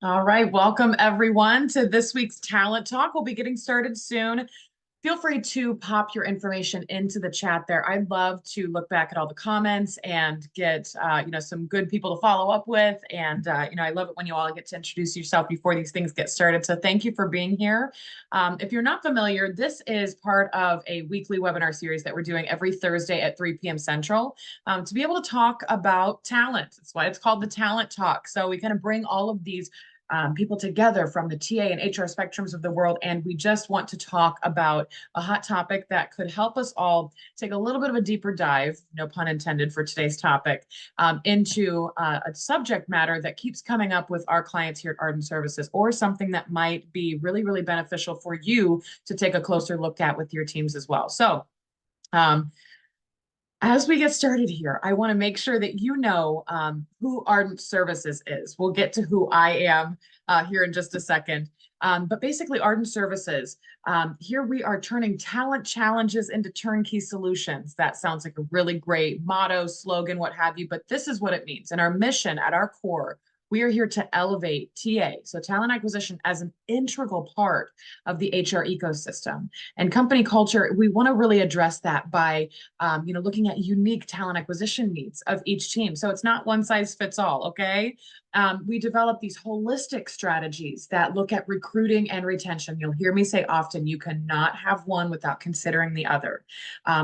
All right, welcome everyone to this week's Talent Talk. We'll be getting started soon. Feel free to pop your information into the chat there. I'd love to look back at all the comments and get some good people to follow up with. And I love it when you all get to introduce yourself before these things get started. So thank you for being here. If you're not familiar, this is part of a weekly webinar series that we're doing every Thursday at 3 p.m. Central to be able to talk about talent. That's why it's called the Talent Talk. So we kind of bring all of these people together from the TA and HR spectrums of the world. And we just want to talk about a hot topic that could help us all take a little bit of a deeper dive, no pun intended for today's topic, into a subject matter that keeps coming up with our clients here at Ardent Services, or something that might be really, really beneficial for you to take a closer look at with your teams as well. So, as we get started here, I want to make sure that you know who Ardent Services is. We'll get to who I am here in just a second. But basically, Ardent Services, here we are turning talent challenges into turnkey solutions. That sounds like a really great motto, slogan, what have you, but this is what it means. And our mission at our core, we are here to elevate TA, so talent acquisition, as an integral part of the HR ecosystem. And company culture, we want to really address that by looking at unique talent acquisition needs of each team. So it's not one size fits all, okay? We develop these holistic strategies that look at recruiting and retention. You'll hear me say often, you cannot have one without considering the other.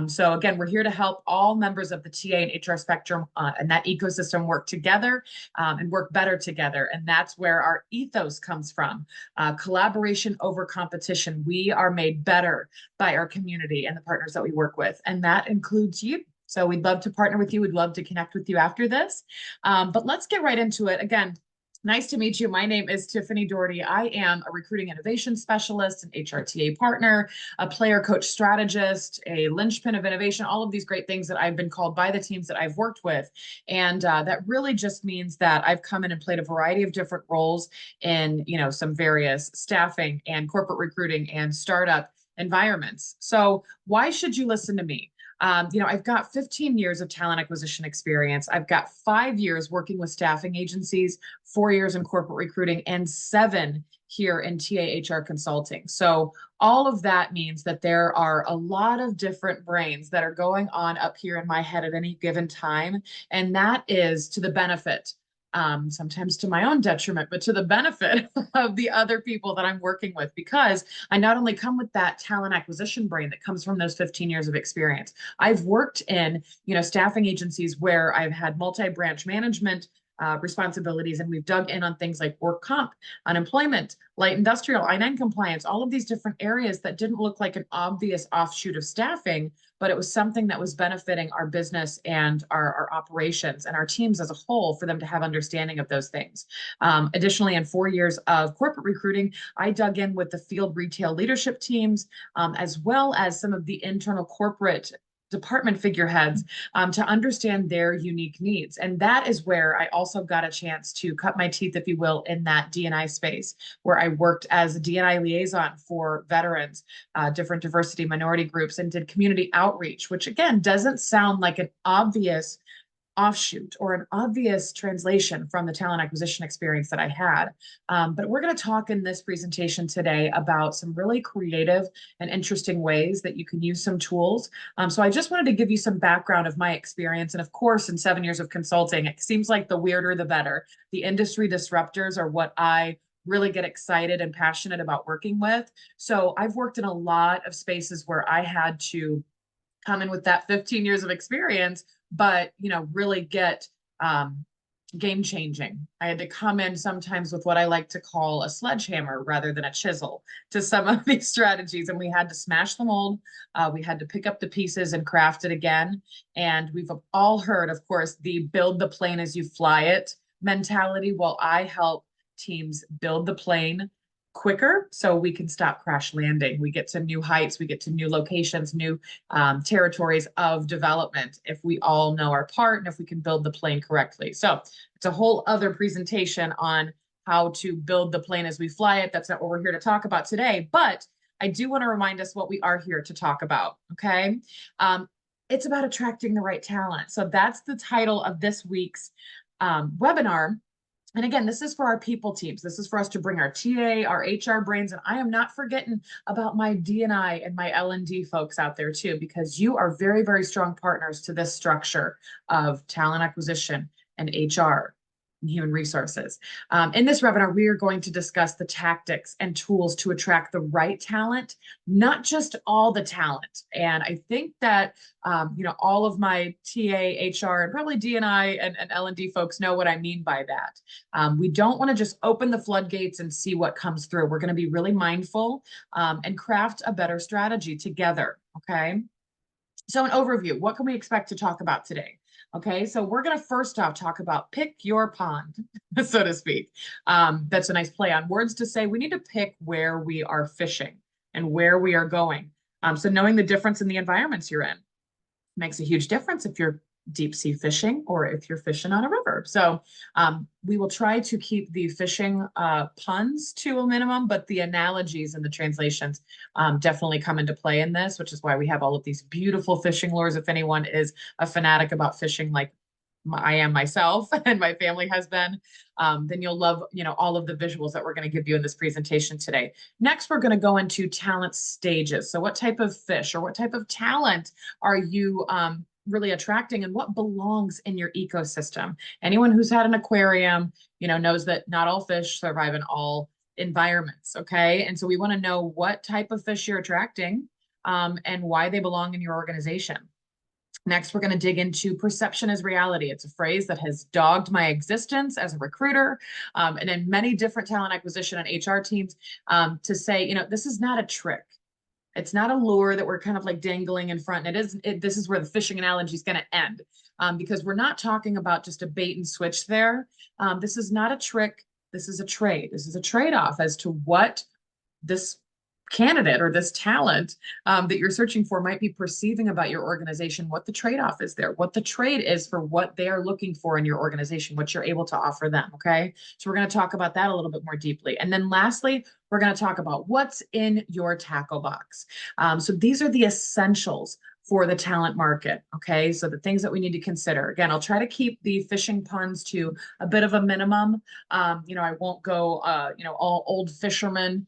So again, we're here to help all members of the TA and HR spectrum and that ecosystem work together and work better together. And that's where our ethos comes from. Collaboration over competition. We are made better by our community and the partners that we work with. And that includes you. So we'd love to partner with you. We'd love to connect with you after this. But let's get right into it. Again, nice to meet you. My name is Tiffany Doherty. I am a recruiting innovation specialist, an HRTA partner, a player coach strategist, a linchpin of innovation, all of these great things that I've been called by the teams that I've worked with. And that really just means that I've come in and played a variety of different roles in, some various staffing and corporate recruiting and startup environments. So why should you listen to me? I've got 15 years of talent acquisition experience. I've got 5 years working with staffing agencies, 4 years in corporate recruiting, and 7 here in TAHR consulting. So all of that means that there are a lot of different brains that are going on up here in my head at any given time. And that is to the benefit, sometimes to my own detriment, but to the benefit of the other people that I'm working with, because I not only come with that talent acquisition brain that comes from those 15 years of experience. I've worked in, staffing agencies where I've had multi-branch management responsibilities, and we've dug in on things like work comp, unemployment, light industrial, I-9 compliance, all of these different areas that didn't look like an obvious offshoot of staffing, but it was something that was benefiting our business and our operations and our teams as a whole for them to have understanding of those things. Additionally, in 4 years of corporate recruiting, I dug in with the field retail leadership teams, as well as some of the internal corporate department figureheads to understand their unique needs. And that is where I also got a chance to cut my teeth, if you will, in that D&I space, where I worked as a D&I liaison for veterans, different diversity minority groups, and did community outreach, which again, doesn't sound like an obvious offshoot or an obvious translation from the talent acquisition experience that I had. But we're going to talk in this presentation today about some really creative and interesting ways that you can use some tools. So I just wanted to give you some background of my experience. And of course, in 7 years of consulting, it seems like the weirder, the better. The industry disruptors are what I really get excited and passionate about working with. So I've worked in a lot of spaces where I had to come in with that 15 years of experience, but really get game changing. I had to come in sometimes with what I like to call a sledgehammer rather than a chisel to some of these strategies, and we had to smash the mold. We had to pick up the pieces and craft it again. And we've all heard, of course, the build the plane as you fly it mentality. Well, I help teams build the plane quicker so we can stop crash landing. We get to new heights, we get to new locations, new territories of development if we all know our part and if we can build the plane correctly. So it's a whole other presentation on how to build the plane as we fly it. That's not what we're here to talk about today, but I do want to remind us what we are here to talk about, okay? It's about attracting the right talent. So that's the title of this week's webinar. And again, this is for our people teams. This is for us to bring our TA, our HR brains, and I am not forgetting about my D&I and my L&D folks out there too, because you are very, very strong partners to this structure of talent acquisition and HR and human resources. In this webinar, we are going to discuss the tactics and tools to attract the right talent, not just all the talent. And I think that all of my TA, HR, and probably D&I and L&D folks know what I mean by that. We don't want to just open the floodgates and see what comes through. We're going to be really mindful and craft a better strategy together. Okay. So an overview, what can we expect to talk about today? Okay, so we're going to first off talk about pick your pond, so to speak. That's a nice play on words to say we need to pick where we are fishing and where we are going. So knowing the difference in the environments you're in makes a huge difference if you're deep sea fishing or if you're fishing on a river. So we will try to keep the fishing puns to a minimum, but the analogies and the translations definitely come into play in this, which is why we have all of these beautiful fishing lures. If anyone is a fanatic about fishing like I am myself and my family has been, then you'll love, all of the visuals that we're going to give you in this presentation today. Next, we're going to go into talent stages. So what type of fish or what type of talent are you really attracting and what belongs in your ecosystem? Anyone who's had an aquarium, knows that not all fish survive in all environments. Okay. And so we want to know what type of fish you're attracting and why they belong in your organization. Next, we're going to dig into perception as reality. It's a phrase that has dogged my existence as a recruiter and in many different talent acquisition and HR teams to say, this is not a trick. It's not a lure that we're kind of like dangling in front. And this is where the fishing analogy is going to end because we're not talking about just a bait and switch there. This is not a trick. This is a trade. This is a trade-off as to what this candidate or this talent that you're searching for might be perceiving about your organization, what the trade-off is there, what the trade is for what they are looking for in your organization, what you're able to offer them. Okay. So we're going to talk about that a little bit more deeply. And then lastly, we're going to talk about what's in your tackle box. So these are the essentials for the talent market. Okay. So the things that we need to consider. Again, I'll try to keep the fishing puns to a bit of a minimum. I won't go, all old fishermen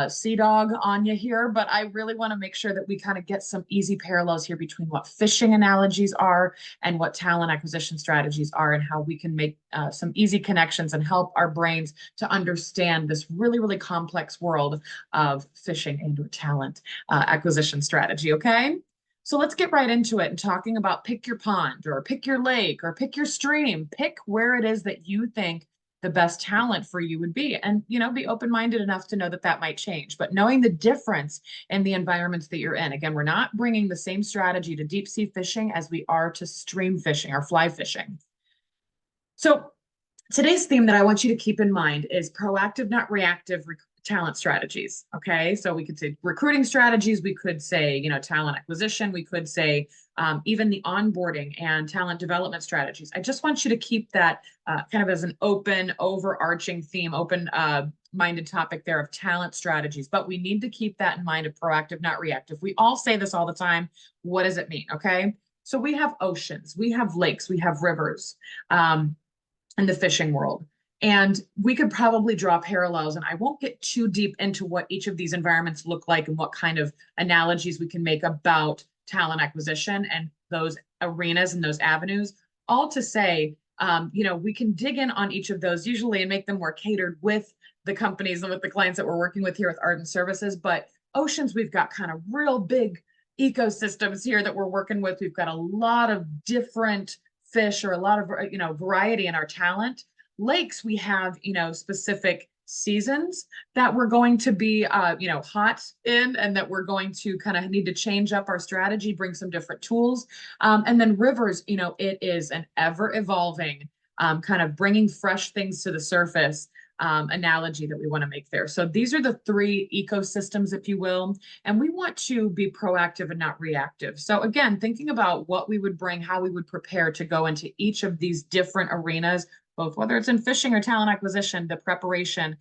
sea dog on you here, but I really want to make sure that we kind of get some easy parallels here between what fishing analogies are and what talent acquisition strategies are and how we can make some easy connections and help our brains to understand this really, really complex world of fishing and talent acquisition strategy. Okay. So let's get right into it and talking about pick your pond or pick your lake or pick your stream, pick where it is that you think the best talent for you would be. And, be open-minded enough to know that that might change, but knowing the difference in the environments that you're in. Again, we're not bringing the same strategy to deep sea fishing as we are to stream fishing or fly fishing. So today's theme that I want you to keep in mind is proactive, not reactive talent strategies. Okay. So we could say recruiting strategies. We could say, talent acquisition. We could say even the onboarding and talent development strategies. I just want you to keep that kind of as an open, overarching theme, open-minded topic there of talent strategies. But we need to keep that in mind of proactive, not reactive. We all say this all the time. What does it mean? Okay. So we have oceans, we have lakes, we have rivers in the fishing world. And we could probably draw parallels, and I won't get too deep into what each of these environments look like and what kind of analogies we can make about talent acquisition and those arenas and those avenues, all to say, we can dig in on each of those usually and make them more catered with the companies and with the clients that we're working with here with Ardent Services. But oceans, we've got kind of real big ecosystems here that we're working with. We've got a lot of different fish or a lot of, variety in our talent. Lakes, we have, specific seasons that we're going to be, hot in and that we're going to kind of need to change up our strategy, bring some different tools. And then rivers, it is an ever evolving kind of bringing fresh things to the surface analogy that we want to make there. So these are the three ecosystems, if you will, and we want to be proactive and not reactive. So again, thinking about what we would bring, how we would prepare to go into each of these different arenas, both whether it's in fishing or talent acquisition, the preparation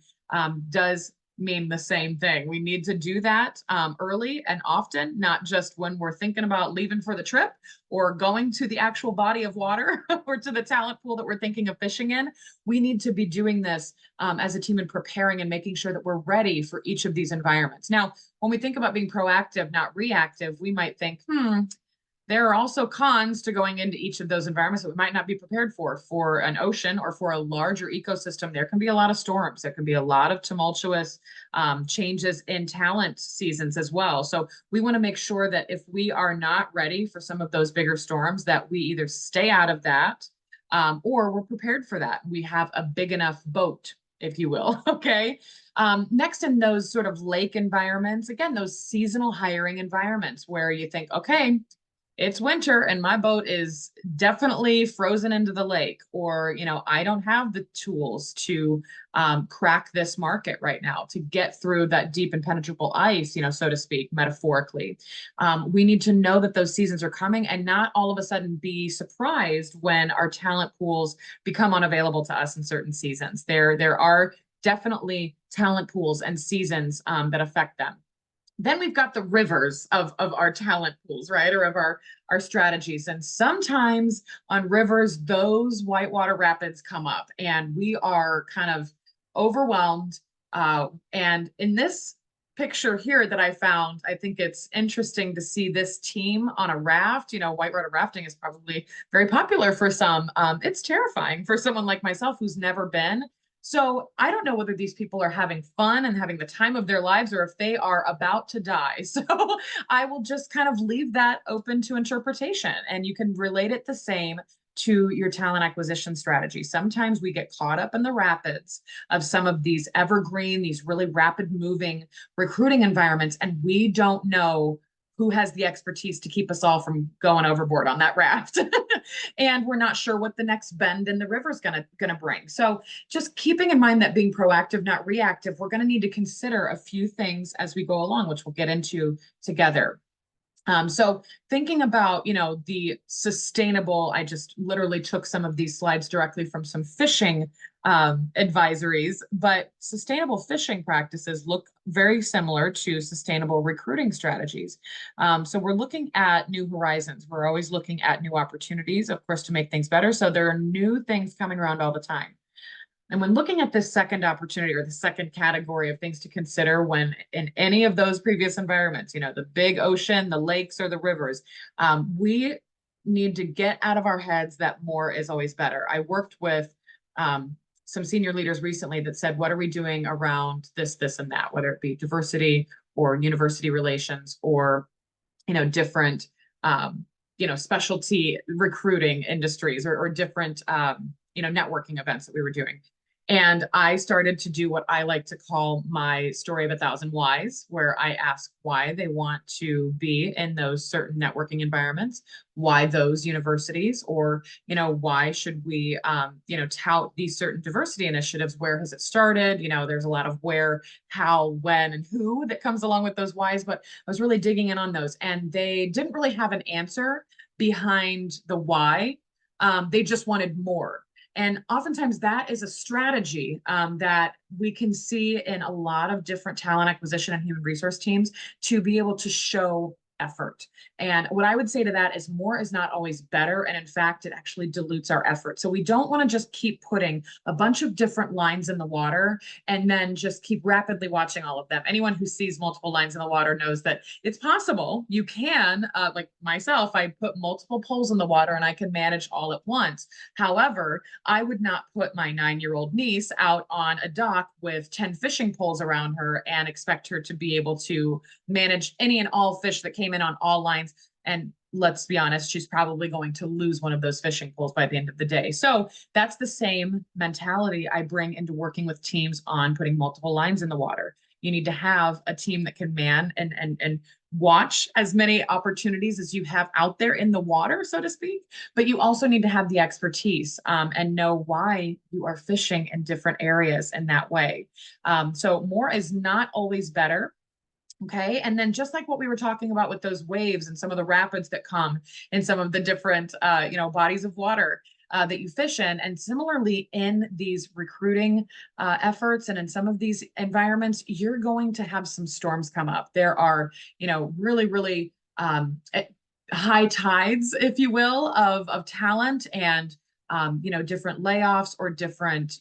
does mean the same thing. We need to do that early and often, not just when we're thinking about leaving for the trip or going to the actual body of water or to the talent pool that we're thinking of fishing in. We need to be doing this as a team and preparing and making sure that we're ready for each of these environments. Now, when we think about being proactive, not reactive, we might think, there are also cons to going into each of those environments that we might not be prepared for. For an ocean or for a larger ecosystem, there can be a lot of storms. There can be a lot of tumultuous changes in talent seasons as well. So we want to make sure that if we are not ready for some of those bigger storms, that we either stay out of that or we're prepared for that. We have a big enough boat, if you will. Okay. Next, in those sort of lake environments, again, those seasonal hiring environments where you think, okay, it's winter and my boat is definitely frozen into the lake, or, I don't have the tools to crack this market right now to get through that deep impenetrable ice, so to speak, metaphorically. We need to know that those seasons are coming and not all of a sudden be surprised when our talent pools become unavailable to us in certain seasons. There are definitely talent pools and seasons that affect them. Then we've got the rivers of our talent pools, right? Or of our strategies. And sometimes on rivers, those whitewater rapids come up and we are kind of overwhelmed. And in this picture here that I found, I think it's interesting to see this team on a raft. Whitewater rafting is probably very popular for some. It's terrifying for someone like myself who's never been. So I don't know whether these people are having fun and having the time of their lives or if they are about to die. So I will just kind of leave that open to interpretation, and you can relate it the same to your talent acquisition strategy. Sometimes we get caught up in the rapids of some of these evergreen, these really rapid moving recruiting environments, and we don't know who has the expertise to keep us all from going overboard on that raft. And we're not sure what the next bend in the river is gonna bring. So just keeping in mind that being proactive, not reactive, we're gonna need to consider a few things as we go along, which we'll get into together. So thinking about, the sustainable, I just literally took some of these slides directly from some fishing advisories, but sustainable fishing practices look very similar to sustainable recruiting strategies. So we're looking at new horizons. We're always looking at new opportunities, of course, to make things better. So there are new things coming around all the time. And when looking at this second opportunity or the second category of things to consider when in any of those previous environments, the big ocean, the lakes, or the rivers, we need to get out of our heads that more is always better. I worked with some senior leaders recently that said, what are we doing around this, and that, whether it be diversity or university relations or, different, specialty recruiting industries or different, networking events that we were doing. And I started to do what I like to call my story of 1,000 whys, where I ask why they want to be in those certain networking environments, why those universities, or, why should we, tout these certain diversity initiatives? Where has it started? There's a lot of where, how, when, and who that comes along with those whys, but I was really digging in on those, and they didn't really have an answer behind the why. They just wanted more. And oftentimes that is a strategy that we can see in a lot of different talent acquisition and human resource teams to be able to show effort. And what I would say to that is more is not always better. And in fact, it actually dilutes our effort. So we don't want to just keep putting a bunch of different lines in the water and then just keep rapidly watching all of them. Anyone who sees multiple lines in the water knows that it's possible. You can, like myself, I put multiple poles in the water and I can manage all at once. However, I would not put my 9-year-old niece out on a dock with 10 fishing poles around her and expect her to be able to manage any and all fish that came in on all lines. And let's be honest, she's probably going to lose one of those fishing poles by the end of the day. So that's the same mentality I bring into working with teams on putting multiple lines in the water. You need to have a team that can man and watch as many opportunities as you have out there in the water, so to speak. But you also need to have the expertise and know why you are fishing in different areas in that way. So more is not always better. Okay. And then just like what we were talking about with those waves and some of the rapids that come in some of the different, bodies of water, that you fish in. And similarly, in these recruiting efforts and in some of these environments, you're going to have some storms come up. There are, really, really high tides, if you will, of talent and different layoffs or different,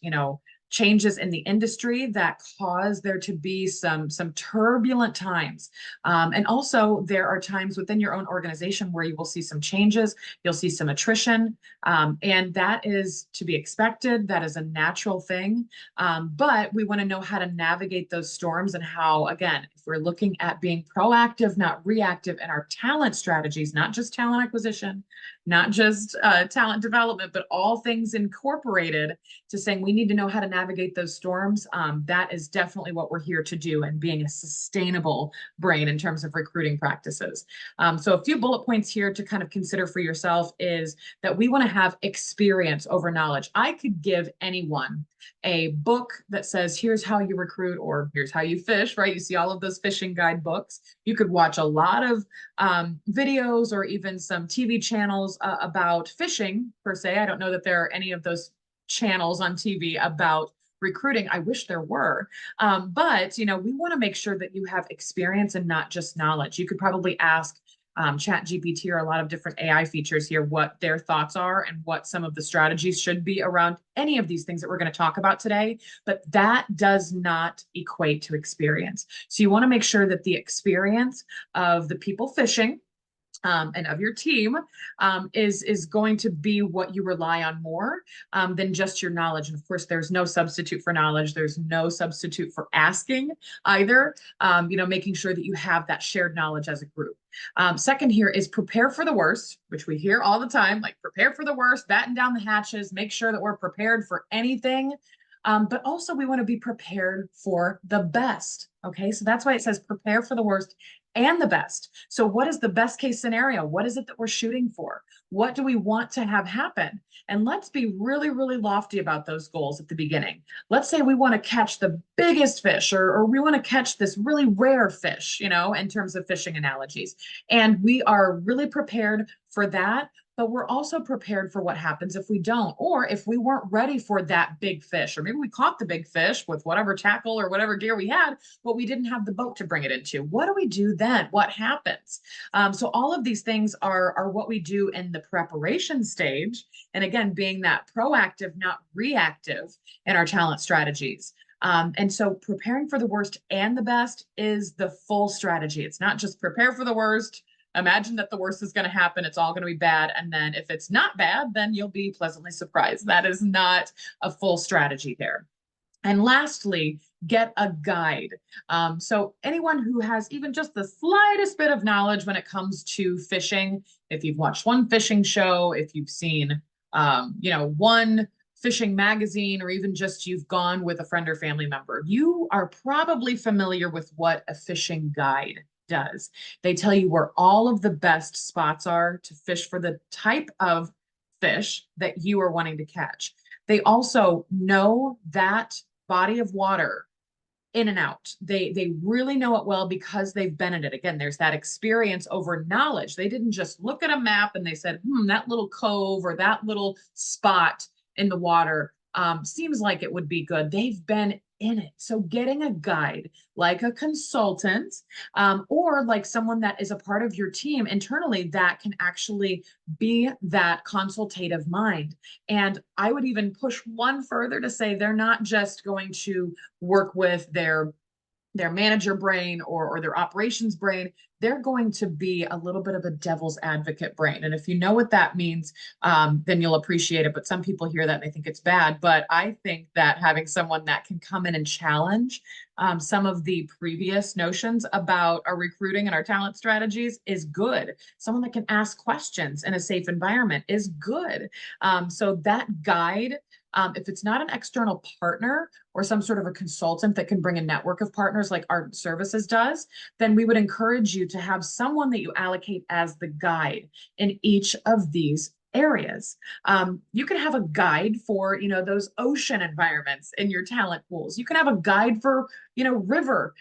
changes in the industry that cause there to be some turbulent times. And also there are times within your own organization where you will see some changes, you'll see some attrition, and that is to be expected. That is a natural thing. But we want to know how to navigate those storms and how, again, if we're looking at being proactive, not reactive in our talent strategies, not just talent acquisition, not just talent development, but all things incorporated to saying we need to know how to navigate those storms. That is definitely what we're here to do, and being a sustainable brain in terms of recruiting practices. So a few bullet points here to kind of consider for yourself is that we want to have experience over knowledge. I could give anyone a book that says, here's how you recruit, or here's how you fish, right? You see all of those fishing guide books. You could watch a lot of videos or even some TV channels about fishing per se. I don't know that there are any of those channels on TV about recruiting. I wish there were. But, we want to make sure that you have experience and not just knowledge. You could probably ask ChatGPT or a lot of different AI features here what their thoughts are and what some of the strategies should be around any of these things that we're going to talk about today. But that does not equate to experience. So you want to make sure that the experience of the people fishing and of your team is going to be what you rely on more than just your knowledge. And of course, there's no substitute for knowledge. There's no substitute for asking either, making sure that you have that shared knowledge as a group. Second here is prepare for the worst, which we hear all the time, like prepare for the worst, batten down the hatches, make sure that we're prepared for anything. But also we want to be prepared for the best. Okay, so that's why it says prepare for the worst and the best. So what is the best case scenario? What is it that we're shooting for? What do we want to have happen? And let's be really, really lofty about those goals at the beginning. Let's say we want to catch the biggest fish, or we want to catch this really rare fish, in terms of fishing analogies. And we are really prepared for that. But we're also prepared for what happens if we don't, or if we weren't ready for that big fish, or maybe we caught the big fish with whatever tackle or whatever gear we had, but we didn't have the boat to bring it into. What do we do then? What happens? So all of these things are what we do in the preparation stage. And again, being that proactive, not reactive in our talent strategies. And so preparing for the worst and the best is the full strategy. It's not just prepare for the worst, imagine that the worst is going to happen, it's all going to be bad, and then if it's not bad, then you'll be pleasantly surprised. That is not a full strategy there. And lastly, get a guide. So anyone who has even just the slightest bit of knowledge when it comes to fishing, if you've watched one fishing show, if you've seen, one fishing magazine, or even just you've gone with a friend or family member, you are probably familiar with what a fishing guide does. They tell you where all of the best spots are to fish for the type of fish that you are wanting to catch. They also know that body of water in and out. They really know it well because they've been in it. Again, there's that experience over knowledge. They didn't just look at a map and they said, that little cove or that little spot in the water seems like it would be good. They've been in it. So getting a guide like a consultant or like someone that is a part of your team internally that can actually be that consultative mind. And I would even push one further to say they're not just going to work with their manager brain or their operations brain. They're going to be a little bit of a devil's advocate brain. And if you know what that means, then you'll appreciate it. But some people hear that and they think it's bad. But I think that having someone that can come in and challenge some of the previous notions about our recruiting and our talent strategies is good. Someone that can ask questions in a safe environment is good. So that guide, if it's not an external partner or some sort of a consultant that can bring a network of partners like Ardent Services does, then we would encourage you to have someone that you allocate as the guide in each of these areas. You can have a guide for, those ocean environments in your talent pools. You can have a guide for, river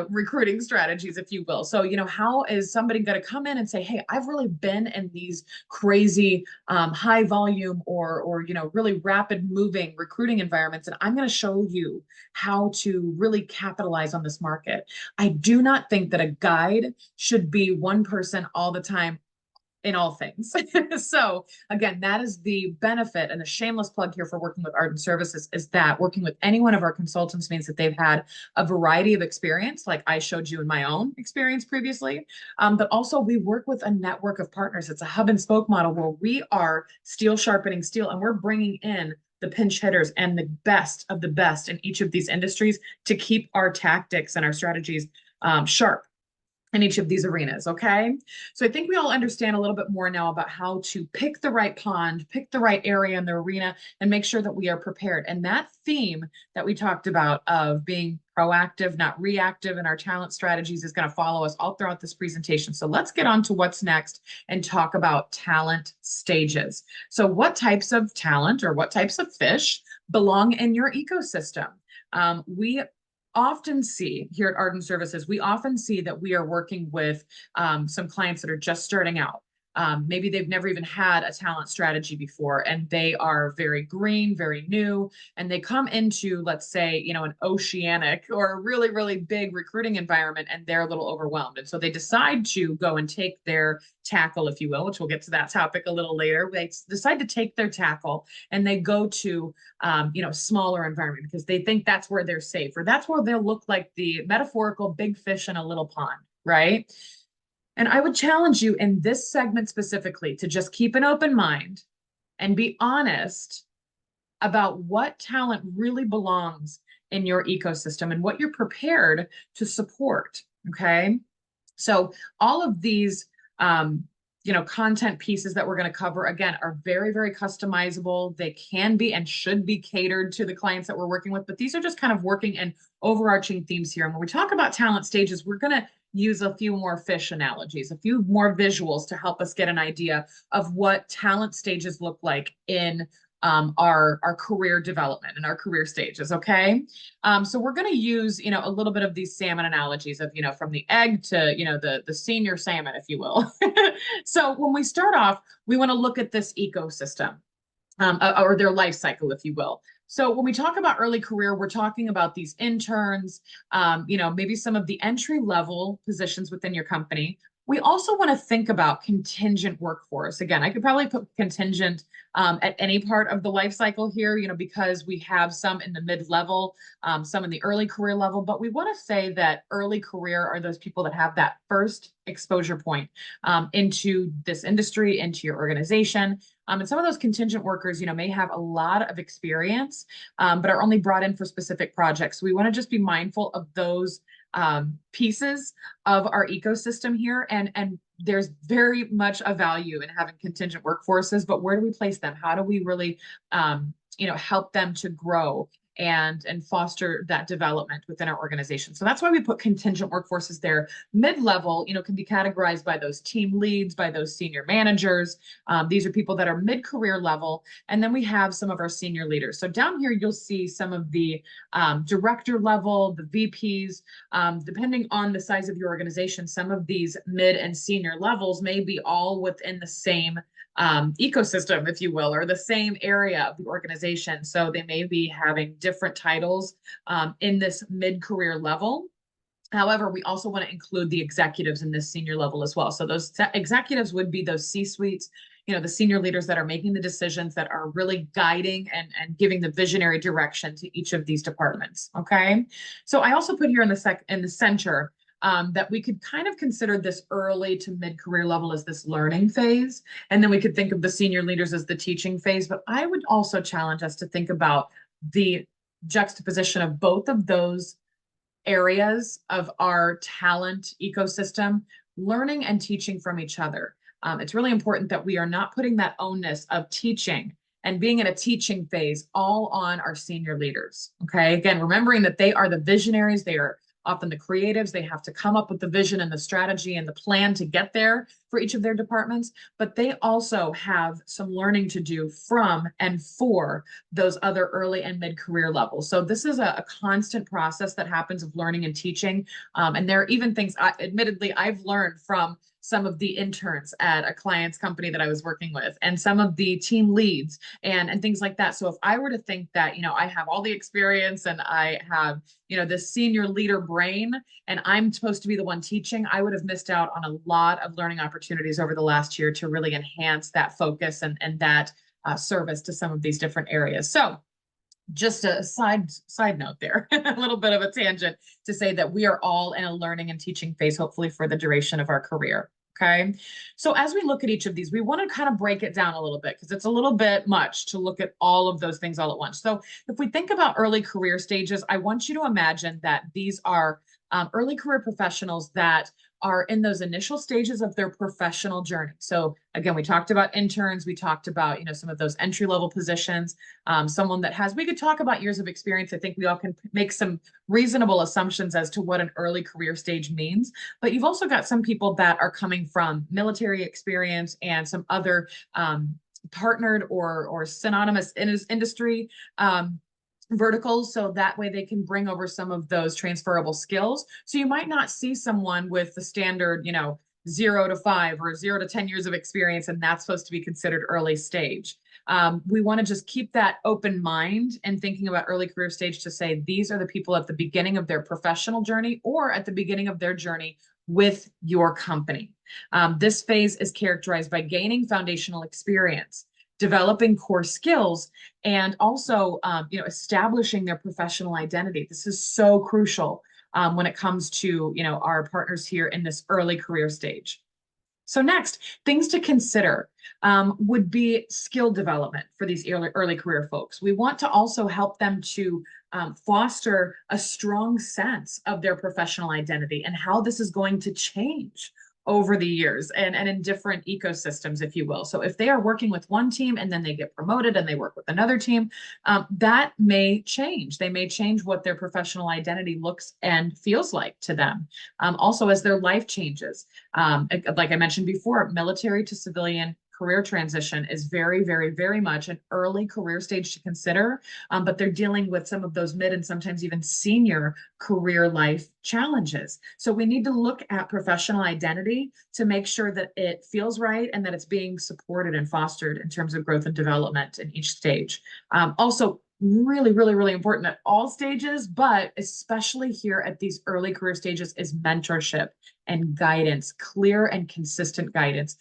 recruiting strategies, if you will. So, how is somebody going to come in and say, hey, I've really been in these crazy high volume or, really rapid moving recruiting environments, and I'm going to show you how to really capitalize on this market. I do not think that a guide should be one person all the time in all things. So again, that is the benefit, and a shameless plug here for working with Ardent Services is that working with any one of our consultants means that they've had a variety of experience, like I showed you in my own experience previously. But also we work with a network of partners. It's a hub and spoke model where we are steel sharpening steel, and we're bringing in the pinch hitters and the best of the best in each of these industries to keep our tactics and our strategies sharp in each of these arenas. Okay. So I think we all understand a little bit more now about how to pick the right pond, pick the right area in the arena, and make sure that we are prepared. And that theme that we talked about of being proactive, not reactive in our talent strategies is going to follow us all throughout this presentation. So let's get on to what's next and talk about talent stages. So what types of talent or what types of fish belong in your ecosystem? We often see here at Ardent Services, we often see that we are working with some clients that are just starting out. Maybe they've never even had a talent strategy before, and they are very green, very new, and they come into, let's say, an oceanic or a really, really big recruiting environment, and they're a little overwhelmed. And so they decide to go and take their tackle, if you will, which we'll get to that topic a little later. They decide to take their tackle and they go to, smaller environment because they think that's where they're safe, or that's where they'll look like the metaphorical big fish in a little pond, right? And I would challenge you in this segment specifically to just keep an open mind and be honest about what talent really belongs in your ecosystem and what you're prepared to support. Okay. So all of these, content pieces that we're going to cover, again, are very, very customizable. They can be and should be catered to the clients that we're working with, but these are just kind of working in overarching themes here. And when we talk about talent stages, we're going to use a few more fish analogies, a few more visuals to help us get an idea of what talent stages look like in our career development and our career stages. Okay. So we're going to use, a little bit of these salmon analogies of, from the egg to, the senior salmon, if you will. So when we start off, we want to look at this ecosystem or their life cycle, if you will. So when we talk about early career, we're talking about these interns, maybe some of the entry level positions within your company. We also want to think about contingent workforce. Again, I could probably put contingent at any part of the life cycle here, because we have some in the mid-level, some in the early career level, but we want to say that early career are those people that have that first exposure point into this industry, into your organization. And some of those contingent workers, may have a lot of experience, but are only brought in for specific projects. So we want to just be mindful of those pieces of our ecosystem here. And there's very much a value in having contingent workforces, but where do we place them? How do we really, help them to grow and foster that development within our organization? So that's why we put contingent workforces there. Mid-level, can be categorized by those team leads, by those senior managers. These are people that are mid-career level. And then we have some of our senior leaders. So down here, you'll see some of the director level, the VPs, depending on the size of your organization. Some of these mid and senior levels may be all within the same ecosystem, if you will, or the same area of the organization. So they may be having different titles in this mid-career level. However, we also want to include the executives in this senior level as well. So those executives would be those C-suites, the senior leaders that are making the decisions, that are really guiding and giving the visionary direction to each of these departments. Okay. So I also put here in the center that we could kind of consider this early to mid-career level as this learning phase. And then we could think of the senior leaders as the teaching phase. But I would also challenge us to think about the juxtaposition of both of those areas of our talent ecosystem, learning and teaching from each other. It's really important that we are not putting that onus of teaching and being in a teaching phase all on our senior leaders. Okay. Again, remembering that they are the visionaries, they are often the creatives. They have to come up with the vision and the strategy and the plan to get there for each of their departments, but they also have some learning to do from and for those other early and mid-career levels. So this is a constant process that happens of learning and teaching. And there are even things, admittedly, I've learned from some of the interns at a client's company that I was working with and some of the team leads and things like that. So if I were to think that, I have all the experience and I have, this senior leader brain and I'm supposed to be the one teaching, I would have missed out on a lot of learning opportunities over the last year to really enhance that focus and that service to some of these different areas. So just a side note there, a little bit of a tangent to say that we are all in a learning and teaching phase, hopefully for the duration of our career. Okay. So as we look at each of these, we want to kind of break it down a little bit because it's a little bit much to look at all of those things all at once. So if we think about early career stages, I want you to imagine that these are early career professionals that are in those initial stages of their professional journey. So again, we talked about interns, we talked about, some of those entry-level positions, someone that has, we could talk about years of experience. I think we all can make some reasonable assumptions as to what an early career stage means, but you've also got some people that are coming from military experience and some other partnered or synonymous industry verticals, so that way they can bring over some of those transferable skills. So you might not see someone with the standard, 0 to 5 or 0 to 10 years of experience, and that's supposed to be considered early stage. We want to just keep that open mind and thinking about early career stage to say these are the people at the beginning of their professional journey or at the beginning of their journey with your company. This phase is characterized by gaining foundational experience, developing core skills, and also, establishing their professional identity. This is so crucial when it comes to, our partners here in this early career stage. So next, things to consider would be skill development for these early career folks. We want to also help them to foster a strong sense of their professional identity and how this is going to change over the years and in different ecosystems, if you will. So if they are working with one team and then they get promoted and they work with another team, that may change. They may change what their professional identity looks and feels like to them. Also, as their life changes, like I mentioned before, military to civilian career transition is very, very, very much an early career stage to consider, but they're dealing with some of those mid and sometimes even senior career life challenges. So we need to look at professional identity to make sure that it feels right and that it's being supported and fostered in terms of growth and development in each stage. Also, really, really, really important at all stages, but especially here at these early career stages is mentorship and guidance, clear and consistent guidance.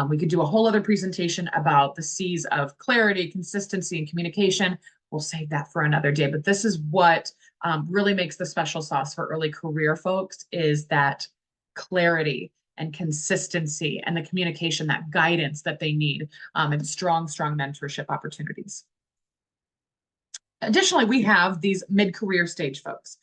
We could do a whole other presentation about the C's of clarity, consistency, and communication. We'll save that for another day, but this is what really makes the special sauce for early career folks is that clarity and consistency and the communication, that guidance that they need, and strong mentorship opportunities. Additionally, we have these mid-career stage folks.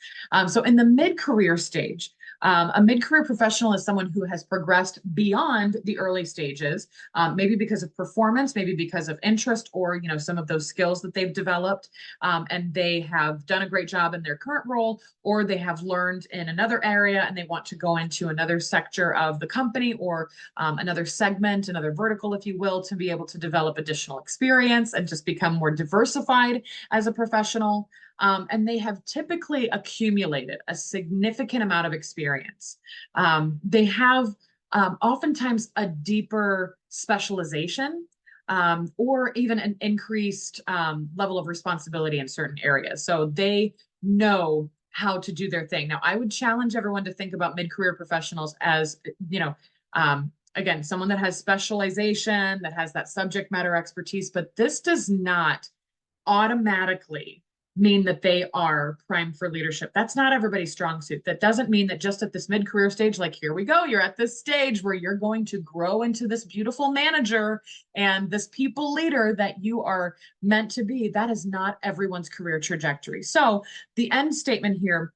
So in the mid-career stage, a mid-career professional is someone who has progressed beyond the early stages, maybe because of performance, maybe because of interest, or some of those skills that they've developed, and they have done a great job in their current role, or they have learned in another area and they want to go into another sector of the company or another segment, another vertical, if you will, to be able to develop additional experience and just become more diversified as a professional. And they have typically accumulated a significant amount of experience. They have oftentimes a deeper specialization or even an increased level of responsibility in certain areas. So they know how to do their thing. Now, I would challenge everyone to think about mid-career professionals as, again, someone that has specialization, that has that subject matter expertise, but this does not automatically mean that they are primed for leadership. That's not everybody's strong suit. That doesn't mean that just at this mid-career stage, like here we go, you're at this stage where you're going to grow into this beautiful manager and this people leader that you are meant to be. That is not everyone's career trajectory. So the end statement here,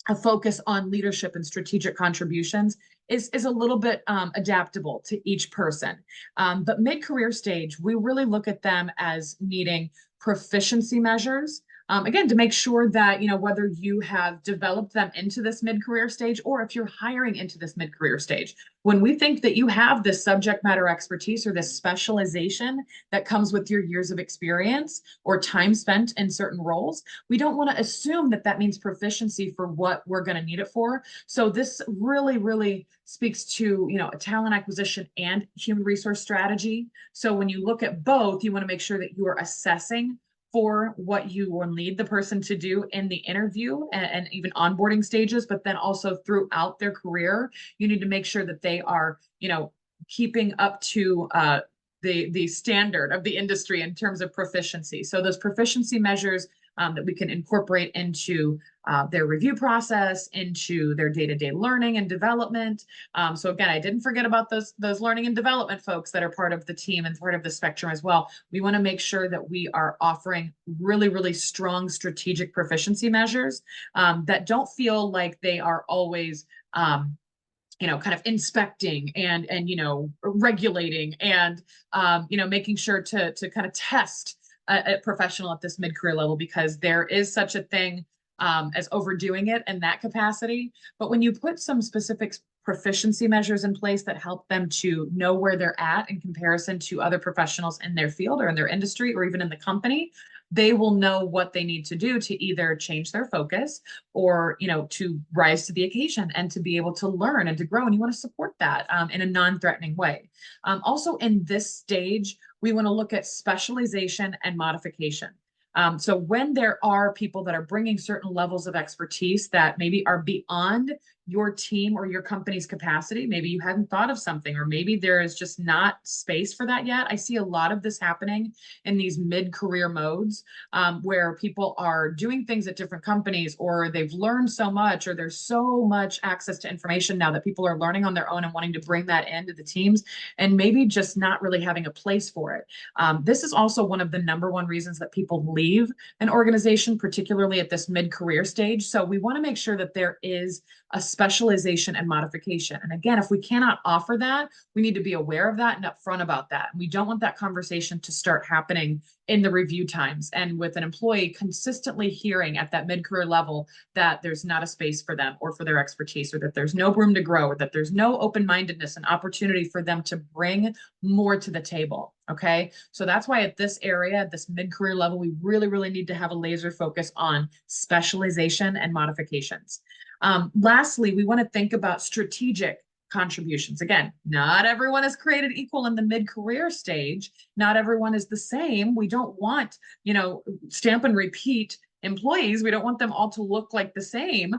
a focus on leadership and strategic contributions, is a little bit adaptable to each person. But mid-career stage, we really look at them as needing proficiency measures Again, to make sure that, whether you have developed them into this mid-career stage or if you're hiring into this mid-career stage, when we think that you have this subject matter expertise or this specialization that comes with your years of experience or time spent in certain roles, we don't want to assume that that means proficiency for what we're going to need it for. So this really, really speaks to, a talent acquisition and human resource strategy. So when you look at both, you want to make sure that you are assessing for what you will need the person to do in the interview and even onboarding stages, but then also throughout their career, you need to make sure that they are, keeping up to the standard of the industry in terms of proficiency. So those proficiency measures that we can incorporate into their review process, into their day-to-day learning and development. So again, I didn't forget about those learning and development folks that are part of the team and part of the spectrum as well. We want to make sure that we are offering really, really strong strategic proficiency measures that don't feel like they are always kind of inspecting and regulating and making sure to kind of test a professional at this mid-career level, because there is such a thing as overdoing it in that capacity. But when you put some specific proficiency measures in place that help them to know where they're at in comparison to other professionals in their field or in their industry or even in the company, they will know what they need to do to either change their focus or, to rise to the occasion and to be able to learn and to grow. And you want to support that in a non-threatening way. Also in this stage, we want to look at specialization and modification. So when there are people that are bringing certain levels of expertise that maybe are beyond your team or your company's capacity, maybe you hadn't thought of something, or maybe there is just not space for that yet. I see a lot of this happening in these mid-career modes where people are doing things at different companies, or they've learned so much, or there's so much access to information now that people are learning on their own and wanting to bring that into the teams and maybe just not really having a place for it. This is also one of the number one reasons that people leave an organization, particularly at this mid-career stage. So we want to make sure that there is a specialization and modification. And again, if we cannot offer that, we need to be aware of that and upfront about that. And we don't want that conversation to start happening in the review times and with an employee consistently hearing at that mid-career level that there's not a space for them or for their expertise, or that there's no room to grow, or that there's no open-mindedness and opportunity for them to bring more to the table. Okay. So that's why at this area, at this mid-career level, we really, really need to have a laser focus on specialization and modifications. Lastly, we want to think about strategic contributions. Again, not everyone is created equal in the mid-career stage. Not everyone is the same. We don't want, stamp and repeat employees. We don't want them all to look like the same.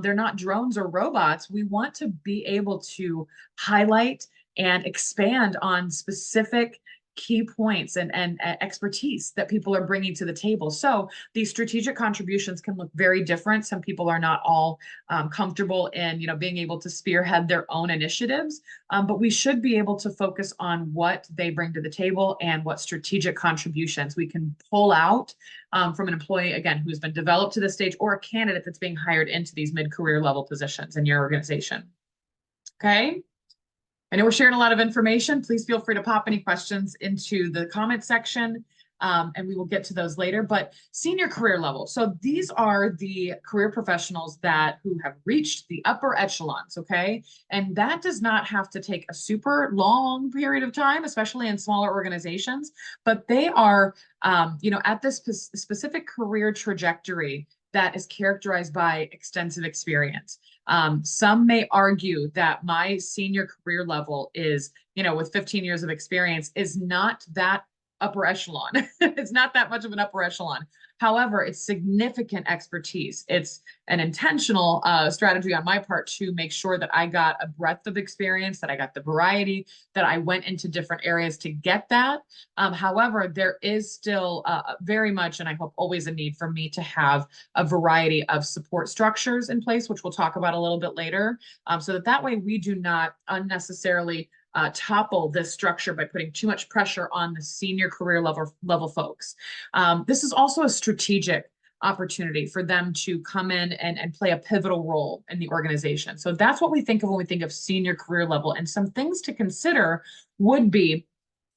They're not drones or robots. We want to be able to highlight and expand on specific key points and expertise that people are bringing to the table. So these strategic contributions can look very different. Some people are not all comfortable in, being able to spearhead their own initiatives, but we should be able to focus on what they bring to the table and what strategic contributions we can pull out from an employee, again, who's been developed to this stage, or a candidate that's being hired into these mid-career level positions in your organization. Okay. I know we're sharing a lot of information. Please feel free to pop any questions into the comment section, and we will get to those later. But senior career level. So these are the career professionals who have reached the upper echelons, okay? And that does not have to take a super long period of time, especially in smaller organizations, but they are, at this specific career trajectory that is characterized by extensive experience. Some may argue that my senior career level is, with 15 years of experience, is not that upper echelon. It's not that much of an upper echelon. However, it's significant expertise. It's an intentional strategy on my part to make sure that I got a breadth of experience, that I got the variety, that I went into different areas to get that. However, there is still very much, and I hope always, a need for me to have a variety of support structures in place, which we'll talk about a little bit later, so that way we do not unnecessarily topple this structure by putting too much pressure on the senior career level folks. This is also a strategic opportunity for them to come in and play a pivotal role in the organization. So that's what we think of when we think of senior career level. And some things to consider would be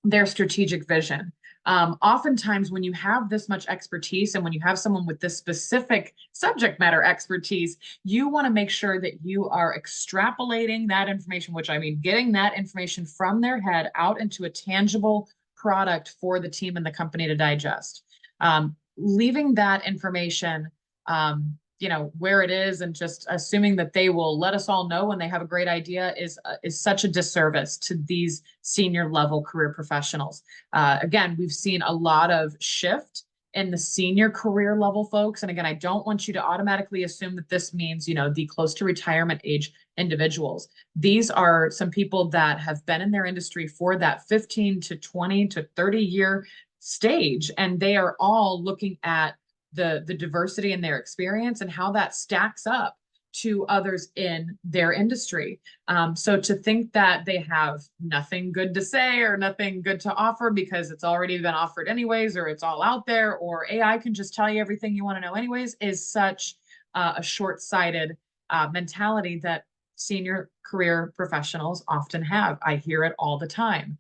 their strategic vision. Oftentimes when you have this much expertise and when you have someone with this specific subject matter expertise, you want to make sure that you are extrapolating that information, which I mean, getting that information from their head out into a tangible product for the team and the company to digest. Leaving that information, where it is and just assuming that they will let us all know when they have a great idea is such a disservice to these senior level career professionals. Again, we've seen a lot of shift in the senior career level folks. And again, I don't want you to automatically assume that this means, the close to retirement age individuals. These are some people that have been in their industry for that 15 to 20 to 30 year stage. And they are all looking at the diversity in their experience and how that stacks up to others in their industry. So to think that they have nothing good to say or nothing good to offer because it's already been offered anyways, or it's all out there, or AI can just tell you everything you want to know anyways, is such a short-sighted mentality that senior career professionals often have. I hear it all the time.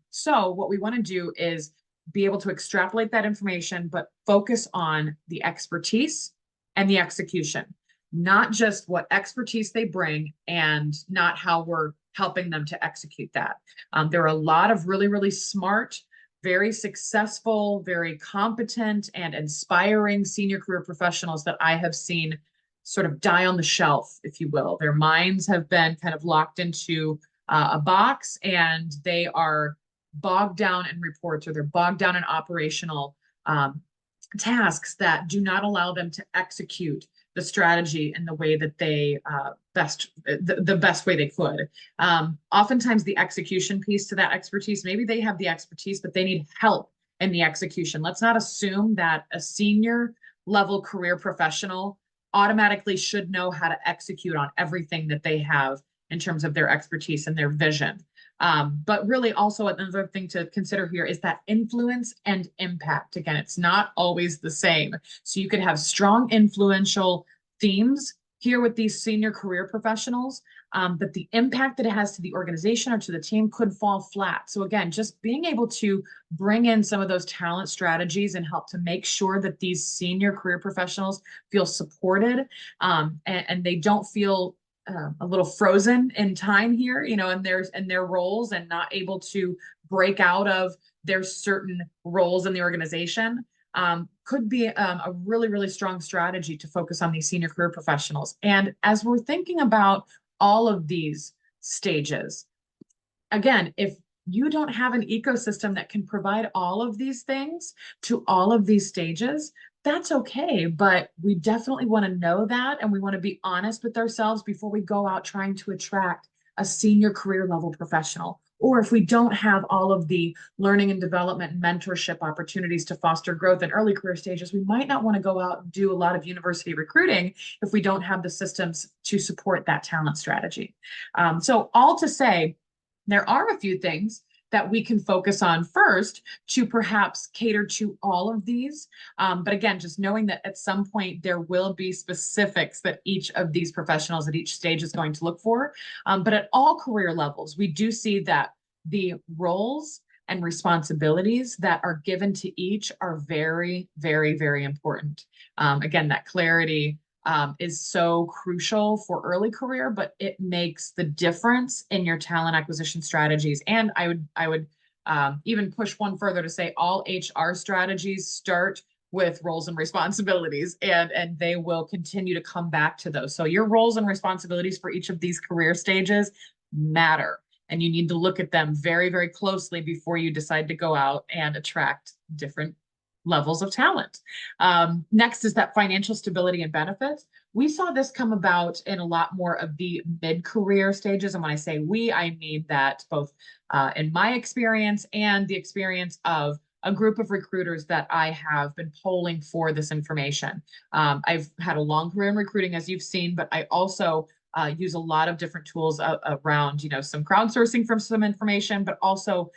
So what we want to do is be able to extrapolate that information, but focus on the expertise and the execution, not just what expertise they bring and not how we're helping them to execute that. There are a lot of really, really smart, very successful, very competent and inspiring senior career professionals that I have seen sort of die on the shelf, if you will. Their minds have been kind of locked into a box and they are bogged down in reports or they're bogged down in operational tasks that do not allow them to execute the strategy in the way that they the best way they could. Oftentimes the execution piece to that expertise, maybe they have the expertise, but they need help in the execution. Let's not assume that a senior level career professional automatically should know how to execute on everything that they have in terms of their expertise and their vision. But really also another thing to consider here is that influence and impact. Again, it's not always the same. So you could have strong influential themes here with these senior career professionals, but the impact that it has to the organization or to the team could fall flat. So again, just being able to bring in some of those talent strategies and help to make sure that these senior career professionals feel supported and they don't feel a little frozen in time here, in their roles and not able to break out of their certain roles in the organization, could be a really, really strong strategy to focus on these senior career professionals. And as we're thinking about all of these stages, again, if you don't have an ecosystem that can provide all of these things to all of these stages, that's okay. But we definitely want to know that. And we want to be honest with ourselves before we go out trying to attract a senior career level professional. Or if we don't have all of the learning and development and mentorship opportunities to foster growth in early career stages, we might not want to go out and do a lot of university recruiting if we don't have the systems to support that talent strategy. So all to say, there are a few things that we can focus on first to perhaps cater to all of these. But again, just knowing that at some point there will be specifics that each of these professionals at each stage is going to look for. But at all career levels, we do see that the roles and responsibilities that are given to each are very, very, very important. Again, that clarity is so crucial for early career, but it makes the difference in your talent acquisition strategies. And I would even push one further to say all HR strategies start with roles and responsibilities, and they will continue to come back to those. So your roles and responsibilities for each of these career stages matter, and you need to look at them very, very closely before you decide to go out and attract different levels of talent. Next is that financial stability and benefits. We saw this come about in a lot more of the mid-career stages. And when I say we, I mean that both in my experience and the experience of a group of recruiters that I have been polling for this information. I've had a long career in recruiting, as you've seen, but I also use a lot of different tools around, some crowdsourcing from some information, but also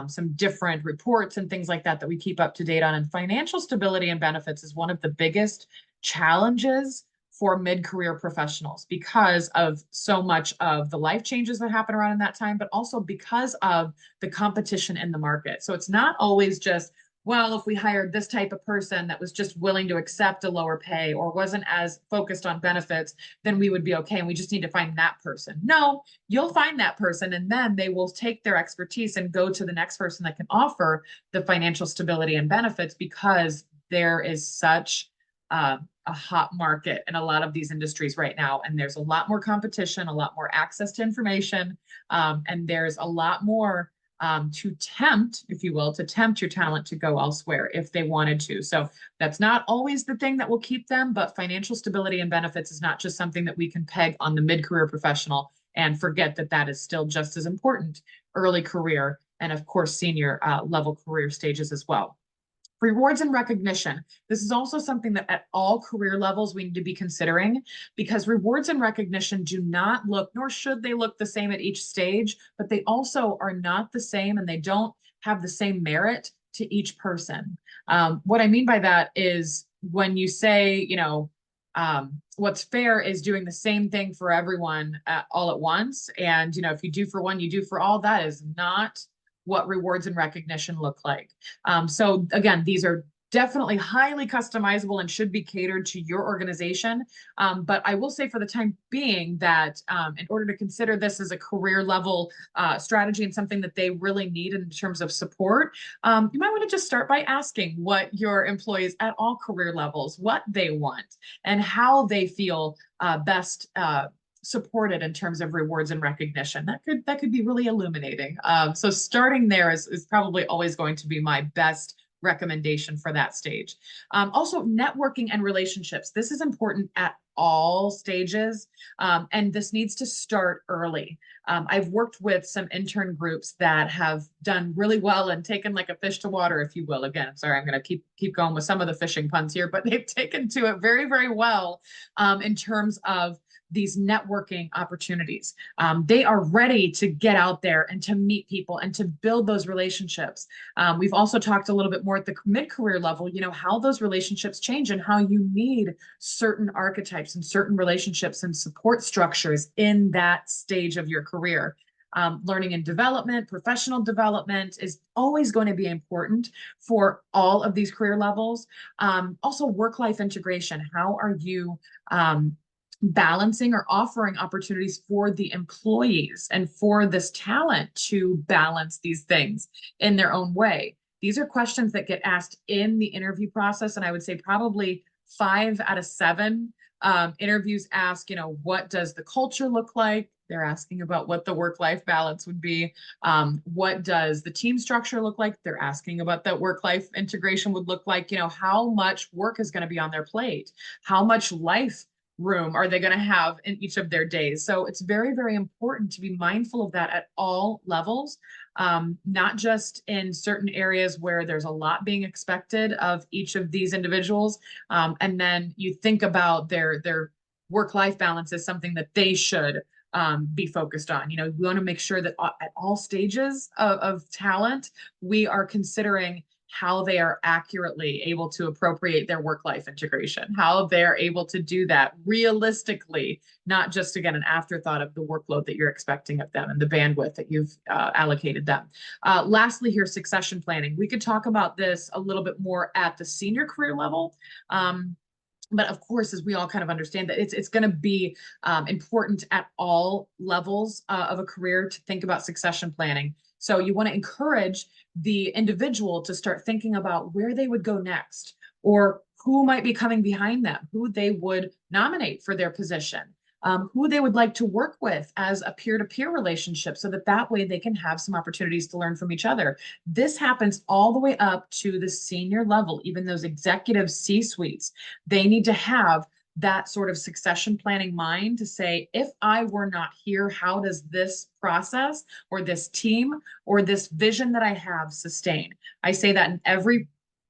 some different reports and things like that we keep up to date on. And financial stability and benefits is one of the biggest challenges for mid-career professionals because of so much of the life changes that happen around in that time, but also because of the competition in the market. So it's not always just, well, if we hired this type of person that was just willing to accept a lower pay or wasn't as focused on benefits, then we would be okay. And we just need to find that person. No, you'll find that person, and then they will take their expertise and go to the next person that can offer the financial stability and benefits, because there is such a hot market in a lot of these industries right now. And there's a lot more competition, a lot more access to information, and there's a lot more to tempt, if you will, to tempt your talent to go elsewhere if they wanted to. So that's not always the thing that will keep them, but financial stability and benefits is not just something that we can peg on the mid-career professional and forget that that is still just as important early career and, of course, senior level career stages as well. Rewards and recognition. This is also something that at all career levels we need to be considering, because rewards and recognition do not look, nor should they look, the same at each stage, but they also are not the same, and they don't have the same merit to each person. What I mean by that is when you say, what's fair is doing the same thing for everyone all at once. And, if you do for one, you do for all. That is not what rewards and recognition look like. So again, these are definitely highly customizable and should be catered to your organization. But I will say for the time being that in order to consider this as a career level strategy and something that they really need in terms of support, you might want to just start by asking what your employees at all career levels, what they want and how they feel best supported in terms of rewards and recognition. That could be really illuminating. So starting there is probably always going to be my best recommendation for that stage. Also, networking and relationships. This is important at all stages, and this needs to start early. I've worked with some intern groups that have done really well and taken like a fish to water, if you will. Again, I'm sorry, I'm going to keep going with some of the fishing puns here, but they've taken to it very, very well in terms of these networking opportunities. They are ready to get out there and to meet people and to build those relationships. We've also talked a little bit more at the mid-career level, how those relationships change and how you need certain archetypes and certain relationships and support structures in that stage of your career. Learning and development, professional development is always going to be important for all of these career levels. Also, work-life integration. How are you balancing or offering opportunities for the employees and for this talent to balance these things in their own way? These are questions that get asked in the interview process. And I would say probably 5 out of 7 interviews ask, what does the culture look like? They're asking about what the work-life balance would be. What does the team structure look like? They're asking about that work-life integration would look like. How much work is going to be on their plate? How much life room are they going to have in each of their days? So it's very, very important to be mindful of that at all levels, not just in certain areas where there's a lot being expected of each of these individuals. And then you think about their work-life balance as something that they should be focused on. We want to make sure that at all stages of talent, we are considering how they are accurately able to appropriate their work-life integration, how they're able to do that realistically, not just, again, an afterthought of the workload that you're expecting of them and the bandwidth that you've allocated them. Lastly here, succession planning. We could talk about this a little bit more at the senior career level. But of course, as we all kind of understand that it's going to be important at all levels of a career to think about succession planning. So you want to encourage the individual to start thinking about where they would go next, or who might be coming behind them, who they would nominate for their position, who they would like to work with as a peer-to-peer relationship, so that way they can have some opportunities to learn from each other. This happens all the way up to the senior level, even those executive C-suites. They need to have that sort of succession planning mind to say, if I were not here, how does this process or this team or this vision that I have sustain? I say that in every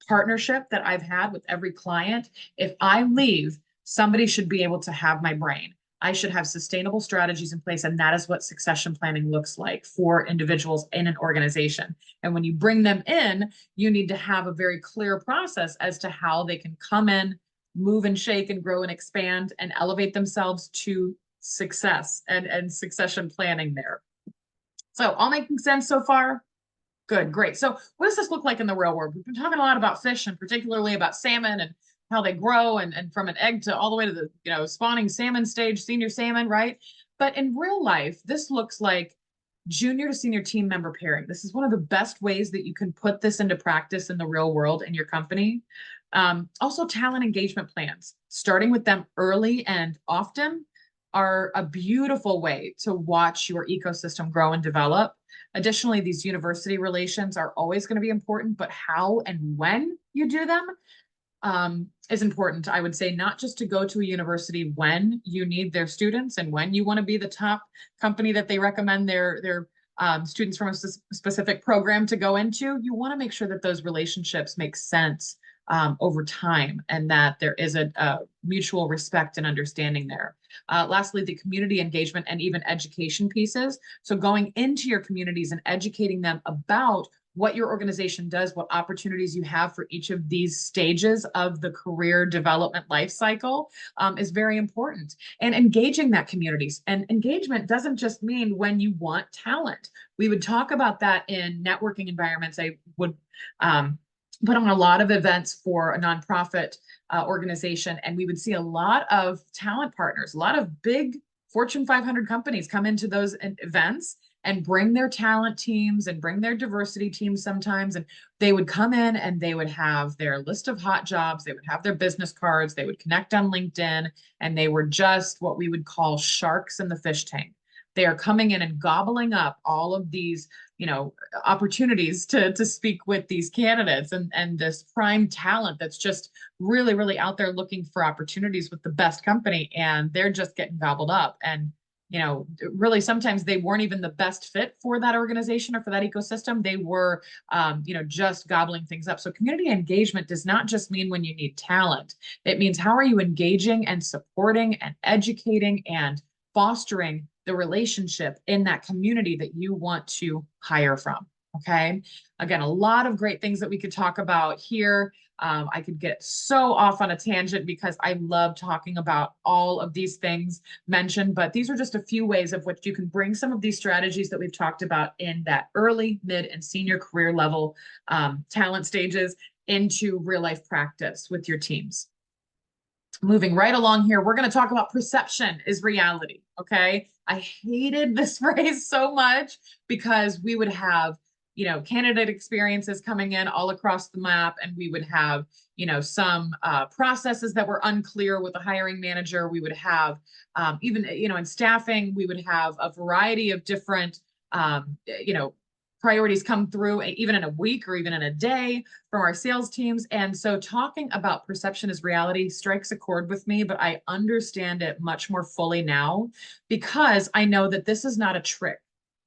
partnership that I've had with every client. If I leave, somebody should be able to have my brain. I should have sustainable strategies in place. And that is what succession planning looks like for individuals in an organization. And when you bring them in, you need to have a very clear process as to how they can come in, move and shake and grow and expand and elevate themselves to success and succession planning there. So all making sense so far? Good, great. So what does this look like in the real world? We've been talking a lot about fish and particularly about salmon and how they grow and from an egg to all the way to the, spawning salmon stage, senior salmon, right? But in real life, this looks like junior to senior team member pairing. This is one of the best ways that you can put this into practice in the real world in your company. Also, talent engagement plans, starting with them early and often, are a beautiful way to watch your ecosystem grow and develop. Additionally, these university relations are always going to be important, but how and when you do them is important. I would say not just to go to a university when you need their students and when you want to be the top company that they recommend their students from a specific program to go into. You want to make sure that those relationships make sense over time and that there is a mutual respect and understanding there. Lastly, the community engagement and even education pieces. So going into your communities and educating them about what your organization does, what opportunities you have for each of these stages of the career development life cycle is very important. And engaging that communities. And engagement doesn't just mean when you want talent. We would talk about that in networking environments. I would put on a lot of events for a nonprofit organization, and we would see a lot of talent partners, a lot of big Fortune 500 companies come into those events and bring their talent teams and bring their diversity teams sometimes. And they would come in and they would have their list of hot jobs. They would have their business cards. They would connect on LinkedIn, and they were just what we would call sharks in the fish tank. They are coming in and gobbling up all of these, opportunities to speak with these candidates and this prime talent that's just really, really out there looking for opportunities with the best company, and they're just getting gobbled up. And really sometimes they weren't even the best fit for that organization or for that ecosystem. They were, just gobbling things up. So community engagement does not just mean when you need talent. It means how are you engaging and supporting and educating and fostering the relationship in that community that you want to hire from. Okay. Again, a lot of great things that we could talk about here. I could get so off on a tangent because I love talking about all of these things mentioned, but these are just a few ways of which you can bring some of these strategies that we've talked about in that early, mid, and senior career level talent stages into real life practice with your teams. Moving right along here, we're going to talk about perception is reality. Okay. I hated this phrase so much because we would have, candidate experiences coming in all across the map, and we would have, some processes that were unclear with the hiring manager. We would have even, in staffing, we would have a variety of different, priorities come through even in a week or even in a day from our sales teams. And so talking about perception as reality strikes a chord with me, but I understand it much more fully now because I know that this is not a trick.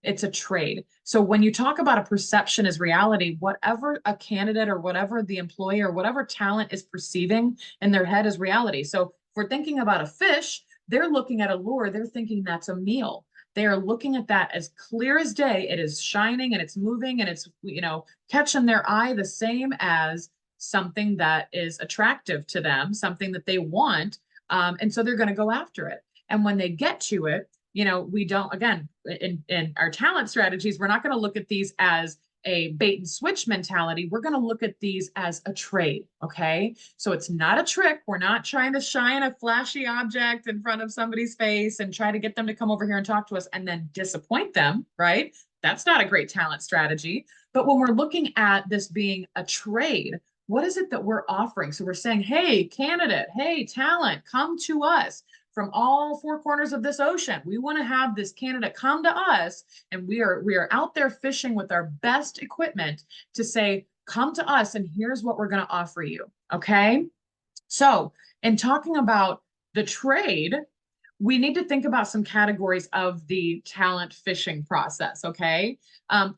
It's a trade. So when you talk about a perception as reality, whatever a candidate or whatever the employee or whatever talent is perceiving in their head is reality. So if we're thinking about a fish, they're looking at a lure, they're thinking that's a meal. They are looking at that as clear as day. It is shining and it's moving and it's, catching their eye the same as something that is attractive to them, something that they want. And so they're going to go after it. And when they get to it, we don't, again, in our talent strategies, we're not going to look at these as a bait and switch mentality. We're going to look at these as a trade. Okay. So it's not a trick. We're not trying to shine a flashy object in front of somebody's face and try to get them to come over here and talk to us and then disappoint them. Right. That's not a great talent strategy. But when we're looking at this being a trade, what is it that we're offering? So we're saying, hey, candidate, hey, talent, come to us from all four corners of this ocean. We want to have this candidate come to us, and we are out there fishing with our best equipment to say, come to us, and here's what we're going to offer you. Okay. So in talking about the trade, we need to think about some categories of the talent fishing process. Okay.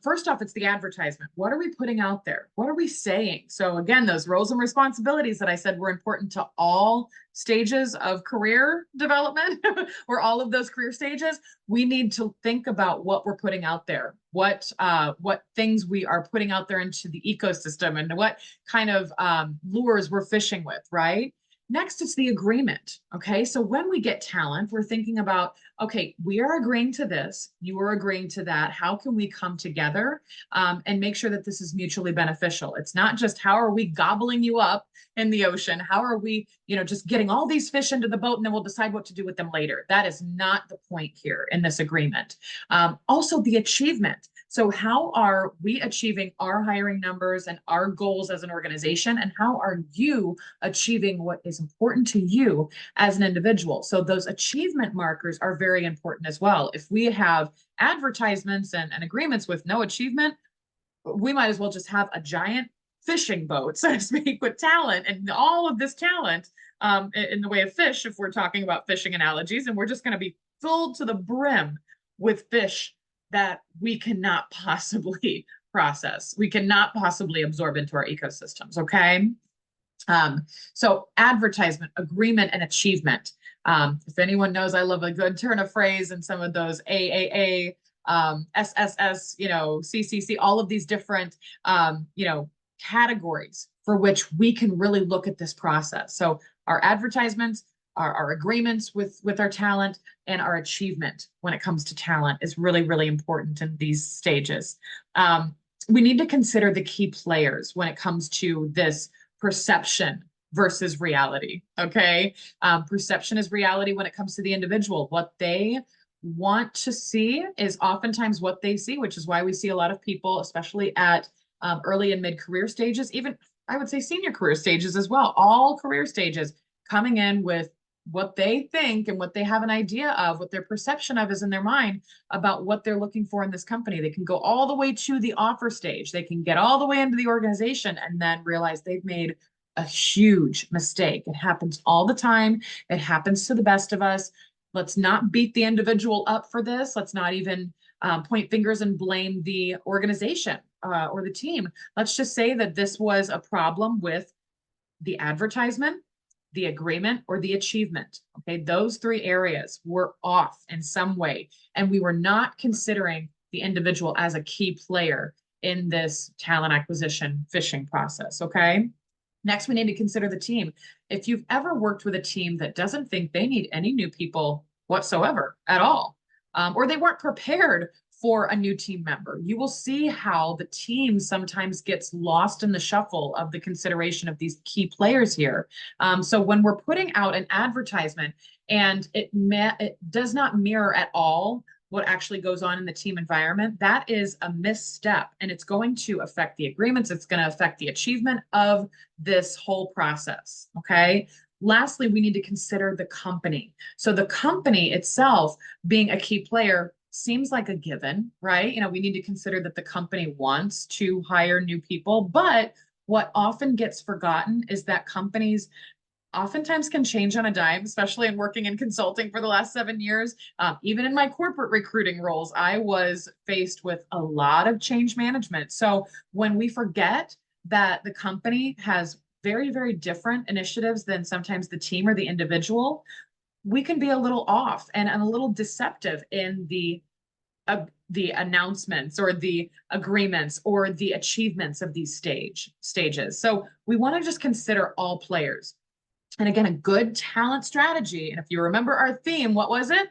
First off, it's the advertisement. What are we putting out there? What are we saying? So again, those roles and responsibilities that I said were important to all stages of career development or all of those career stages. We need to think about what we're putting out there, what things we are putting out there into the ecosystem and what kind of lures we're fishing with, right? Next, it's the agreement. Okay. So when we get talent, we're thinking about, okay, we are agreeing to this, you are agreeing to that. How can we come together and make sure that this is mutually beneficial? It's not just how are we gobbling you up in the ocean? How are we, just getting all these fish into the boat and then we'll decide what to do with them later? That is not the point here in this agreement. Also, the achievement. So how are we achieving our hiring numbers and our goals as an organization? And how are you achieving what is important to you as an individual? So those achievement markers are very important as well. If we have advertisements and agreements with no achievement, we might as well just have a giant fishing boat, so to speak, with talent and all of this talent in the way of fish, if we're talking about fishing analogies, and we're just going to be filled to the brim with fish that we cannot possibly process. We cannot possibly absorb into our ecosystems, okay? So advertisement, agreement, and achievement. If anyone knows, I love a good turn of phrase and some of those AAA, SSS, CCC, all of these different, categories for which we can really look at this process. So our advertisements, our agreements with our talent, and our achievement when it comes to talent is really, really important in these stages. We need to consider the key players when it comes to this perception versus reality. Okay. Perception is reality when it comes to the individual. What they want to see is oftentimes what they see, which is why we see a lot of people, especially at early and mid-career stages, even I would say senior career stages as well, all career stages, coming in with what they think and what they have an idea of, what their perception of is in their mind about what they're looking for in this company. They can go all the way to the offer stage. They can get all the way into the organization and then realize they've made a huge mistake. It happens all the time. It happens to the best of us. Let's not beat the individual up for this. Let's not even point fingers and blame the organization or the team. Let's just say that this was a problem with the advertisement, the agreement, or the achievement. Okay, those three areas were off in some way, and we were not considering the individual as a key player in this talent acquisition fishing process. Okay. Next, we need to consider the team. If you've ever worked with a team that doesn't think they need any new people whatsoever at all, or they weren't prepared for a new team member, you will see how the team sometimes gets lost in the shuffle of the consideration of these key players here. So when we're putting out an advertisement and it does not mirror at all what actually goes on in the team environment, that is a misstep, and it's going to affect the agreements. It's going to affect the achievement of this whole process. Okay. Lastly, we need to consider the company. So the company itself being a key player seems like a given, right? We need to consider that the company wants to hire new people, but what often gets forgotten is that companies oftentimes can change on a dime, especially in working in consulting for the last 7 years. Even in my corporate recruiting roles, I was faced with a lot of change management. So when we forget that the company has very, very different initiatives than sometimes the team or the individual, we can be a little off and a little deceptive in the announcements or the agreements or the achievements of these stages. So we want to just consider all players. And again, a good talent strategy. And if you remember our theme, what was it?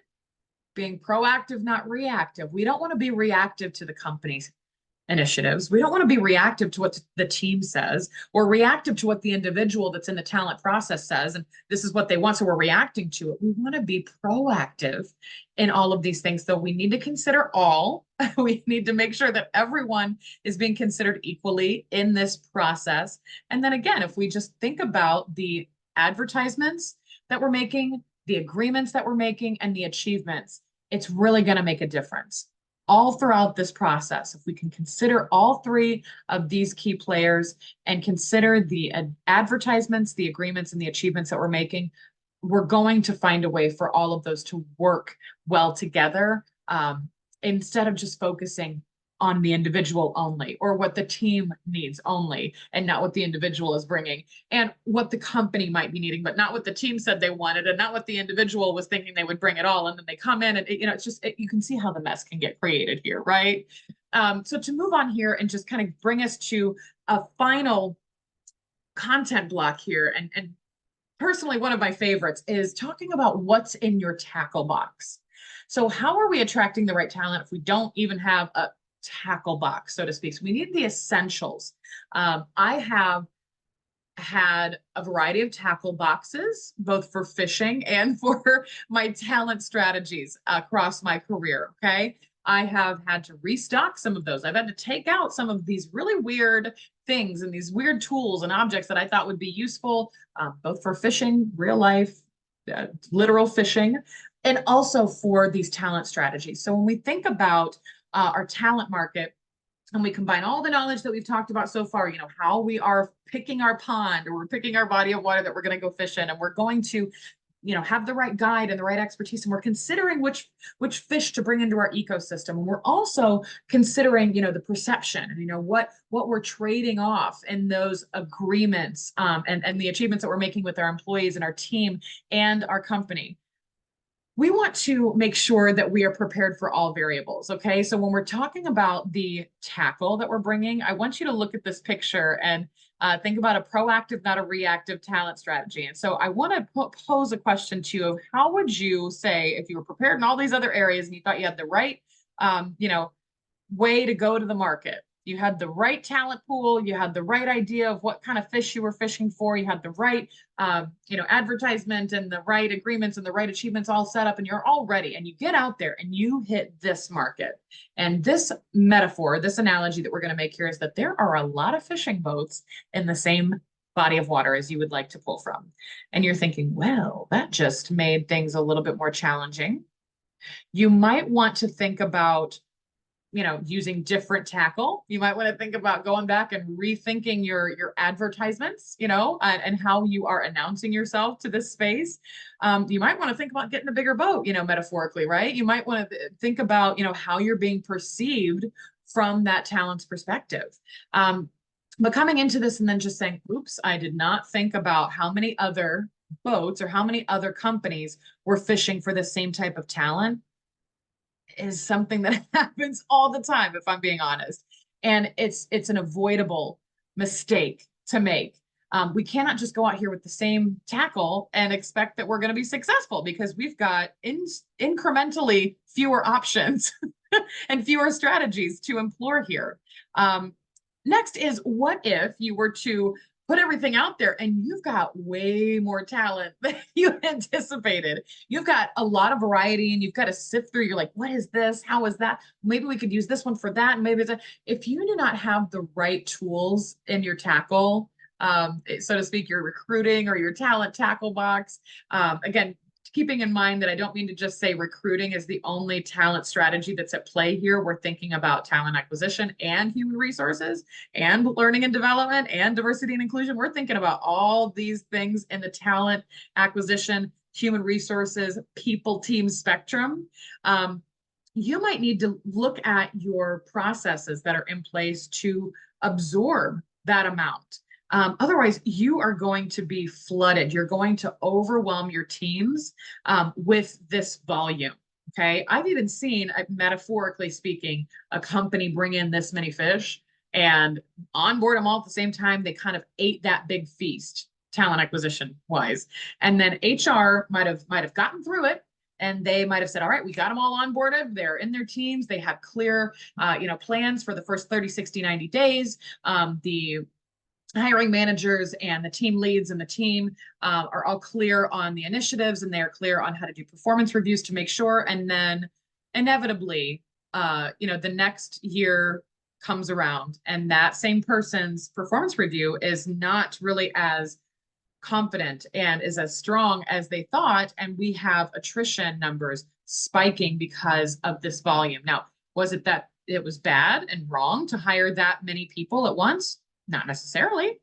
Being proactive, not reactive. We don't want to be reactive to the company's initiatives. We don't want to be reactive to what the team says or reactive to what the individual that's in the talent process says. And this is what they want, so we're reacting to it. We want to be proactive in all of these things. So we need to consider all. We need to make sure that everyone is being considered equally in this process. And then again, if we just think about the advertisements that we're making, the agreements that we're making, and the achievements, it's really going to make a difference all throughout this process. If we can consider all three of these key players and consider the advertisements, the agreements, and the achievements that we're making, we're going to find a way for all of those to work well together, instead of just focusing on the individual only or what the team needs only and not what the individual is bringing and what the company might be needing, but not what the team said they wanted and not what the individual was thinking they would bring at all. And then they come in and, it's just, you can see how the mess can get created here, right? So to move on here and just kind of bring us to a final content block here and personally, one of my favorites is talking about what's in your tackle box. So how are we attracting the right talent if we don't even have a tackle box, so to speak? So we need the essentials. I have had a variety of tackle boxes, both for fishing and for my talent strategies across my career. Okay. I have had to restock some of those. I've had to take out some of these really weird things and these weird tools and objects that I thought would be useful, both for fishing, real life, literal fishing, and also for these talent strategies. So when we think about our talent market, and we combine all the knowledge that we've talked about so far, how we are picking our pond or we're picking our body of water that we're going to go fish in, and we're going to, have the right guide and the right expertise, and we're considering which fish to bring into our ecosystem. And we're also considering, the perception and, what we're trading off in those agreements, and the achievements that we're making with our employees and our team and our company. We want to make sure that we are prepared for all variables. Okay. So when we're talking about the tackle that we're bringing, I want you to look at this picture and think about a proactive, not a reactive talent strategy. And so I want to pose a question to you of how would you say, if you were prepared in all these other areas and you thought you had the right, way to go to the market, you had the right talent pool, you had the right idea of what kind of fish you were fishing for, you had the right, advertisement and the right agreements and the right achievements all set up, and you're all ready, and you get out there and you hit this market. And this metaphor, this analogy that we're going to make here is that there are a lot of fishing boats in the same body of water as you would like to pull from. And you're thinking, well, that just made things a little bit more challenging. You might want to think about using different tackle. You might want to think about going back and rethinking your advertisements, and how you are announcing yourself to this space. You might want to think about getting a bigger boat, metaphorically, right? You might want to think about, how you're being perceived from that talent's perspective. But coming into this and then just saying, oops, I did not think about how many other boats or how many other companies were fishing for the same type of talent is something that happens all the time, if I'm being honest. And it's an avoidable mistake to make. We cannot just go out here with the same tackle and expect that we're going to be successful, because we've got incrementally fewer options and fewer strategies to employ here. Next is, what if you were to put everything out there and you've got way more talent than you anticipated? You've got a lot of variety and you've got to sift through. You're like, what is this? How is that? Maybe we could use this one for that. And maybe if you do not have the right tools in your tackle, so to speak, your recruiting or your talent tackle box, again, keeping in mind that I don't mean to just say recruiting is the only talent strategy that's at play here. We're thinking about talent acquisition and human resources and learning and development and diversity and inclusion. We're thinking about all these things in the talent acquisition, human resources, people team spectrum. You might need to look at your processes that are in place to absorb that amount. Otherwise, you are going to be flooded. You're going to overwhelm your teams with this volume. Okay. I've even seen, metaphorically speaking, a company bring in this many fish and onboard them all at the same time. They kind of ate that big feast, talent acquisition wise. And then HR might have gotten through it. And they might have said, all right, we got them all onboarded. They're in their teams. They have clear, plans for the first 30, 60, 90 days. The hiring managers and the team leads and the team are all clear on the initiatives, and they're clear on how to do performance reviews to make sure. And then inevitably, the next year comes around and that same person's performance review is not really as confident and is as strong as they thought. And we have attrition numbers spiking because of this volume. Now, was it that it was bad and wrong to hire that many people at once? Not necessarily.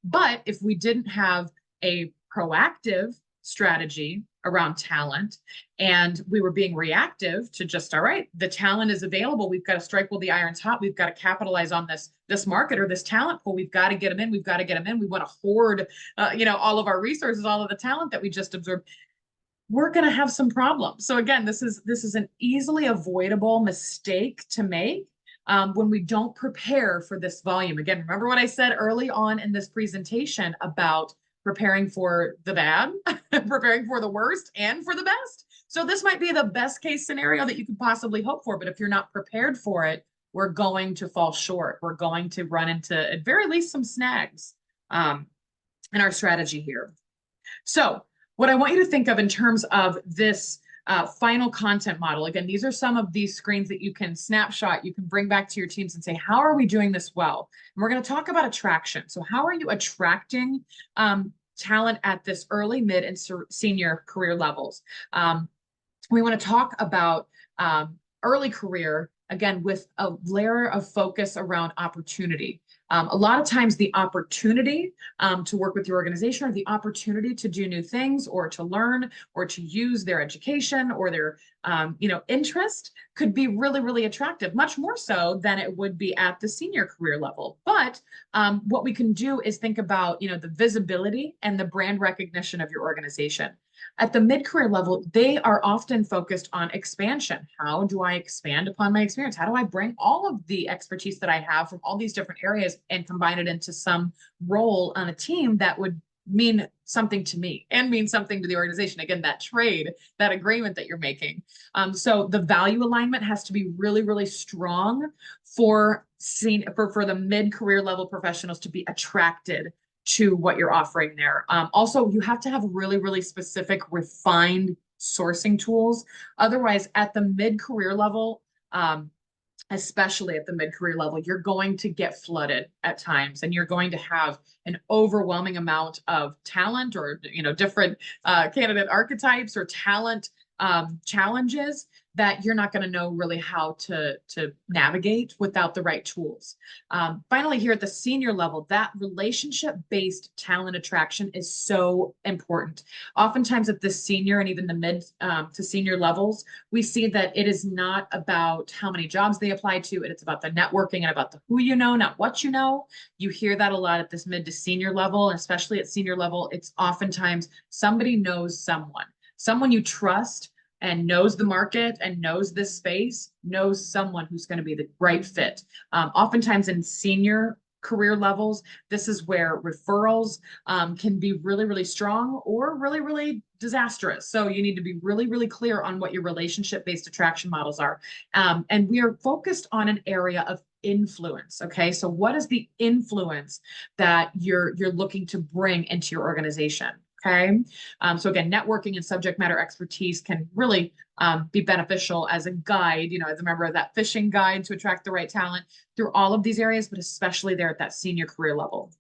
But if we didn't have a proactive strategy around talent and we were being reactive to just, all right, the talent is available, we've got to strike while the iron's hot, we've got to capitalize on this market or this talent pool, we've got to get them in, we want to hoard all of our resources, all of the talent that we just absorbed, we're going to have some problems. So again, this is an easily avoidable mistake to make when we don't prepare for this volume. Again, remember what I said early on in this presentation about preparing for the bad, preparing for the worst, and for the best. So this might be the best case scenario that you could possibly hope for, but if you're not prepared for it, we're going to fall short. We're going to run into, at very least, some snags in our strategy here. So what I want you to think of in terms of this final content model, again, these are some of these screens that you can snapshot, you can bring back to your teams and say, how are we doing this well? And we're going to talk about attraction. So how are you attracting talent at this early, mid, and senior career levels? We want to talk about early career, again, with a layer of focus around opportunity. A lot of times the opportunity to work with your organization, or the opportunity to do new things, or to learn, or to use their education or their interest could be really, really attractive, much more so than it would be at the senior career level. But what we can do is think about the visibility and the brand recognition of your organization. At the mid-career level, they are often focused on expansion. How do I expand upon my experience? How do I bring all of the expertise that I have from all these different areas and combine it into some role on a team that would mean something to me and mean something to the organization? Again, that trade, that agreement that you're making. So the value alignment has to be really, really strong for the mid-career level professionals to be attracted to what you're offering there. Also, you have to have really, really specific, refined sourcing tools. Otherwise, at the mid-career level, especially at the mid-career level, you're going to get flooded at times, and you're going to have an overwhelming amount of talent, or different candidate archetypes or talent challenges that you're not going to know really how to navigate without the right tools. Finally, here at the senior level, that relationship-based talent attraction is so important. Oftentimes at the senior and even the mid to senior levels, we see that it is not about how many jobs they apply to, it's about the networking and about the who you know, not what you know. You hear that a lot at this mid to senior level, and especially at senior level, it's oftentimes somebody knows someone you trust and knows the market and knows this space, knows someone who's going to be the right fit. Oftentimes in senior career levels, this is where referrals can be really, really strong or really, really disastrous. So you need to be really, really clear on what your relationship-based attraction models are. And we are focused on an area of influence. Okay, so what is the influence that you're looking to bring into your organization? Okay, so again, networking and subject matter expertise can really be beneficial as a guide, as a member of that fishing guide to attract the right talent through all of these areas, but especially there at that senior career level.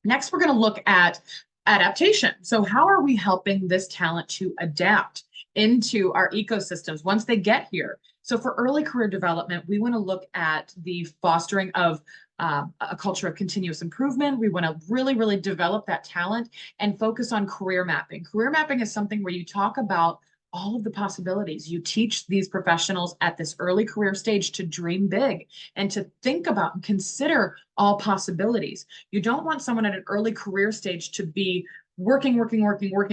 Next, we're going to look at adaptation. So how are we helping this talent to adapt into our ecosystems once they get here? So for early career development, we want to look at the fostering of a culture of continuous improvement. We want to really, really develop that talent and focus on career mapping. Career mapping is something where you talk about all of the possibilities. You teach these professionals at this early career stage to dream big and to think about and consider all possibilities. You don't want someone at an early career stage to be working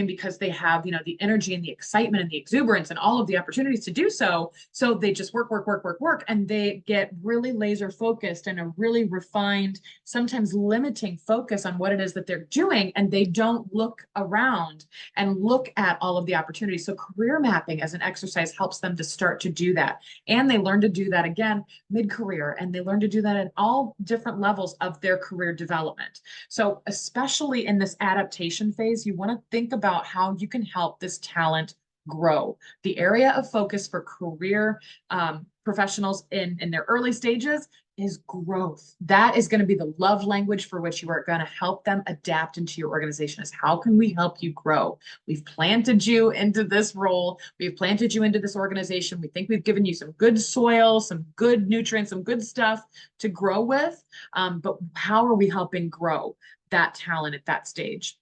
because they have, the energy and the excitement and the exuberance and all of the opportunities to do so. So they just work, and they get really laser focused and a really refined, sometimes limiting focus on what it is that they're doing. And they don't look around and look at all of the opportunities. So career mapping as an exercise helps them to start to do that. And they learn to do that again, mid-career, and they learn to do that at all different levels of their career development. So especially in this adaptation phase, you want to think about how you can help this talent grow. The area of focus for career professionals in their early stages is growth. That is going to be the love language for which you are going to help them adapt into your organization. Is how can we help you grow? We've planted you into this role. We've planted you into this organization. We think we've given you some good soil, some good nutrients, some good stuff to grow with. But how are we helping grow that talent at that stage?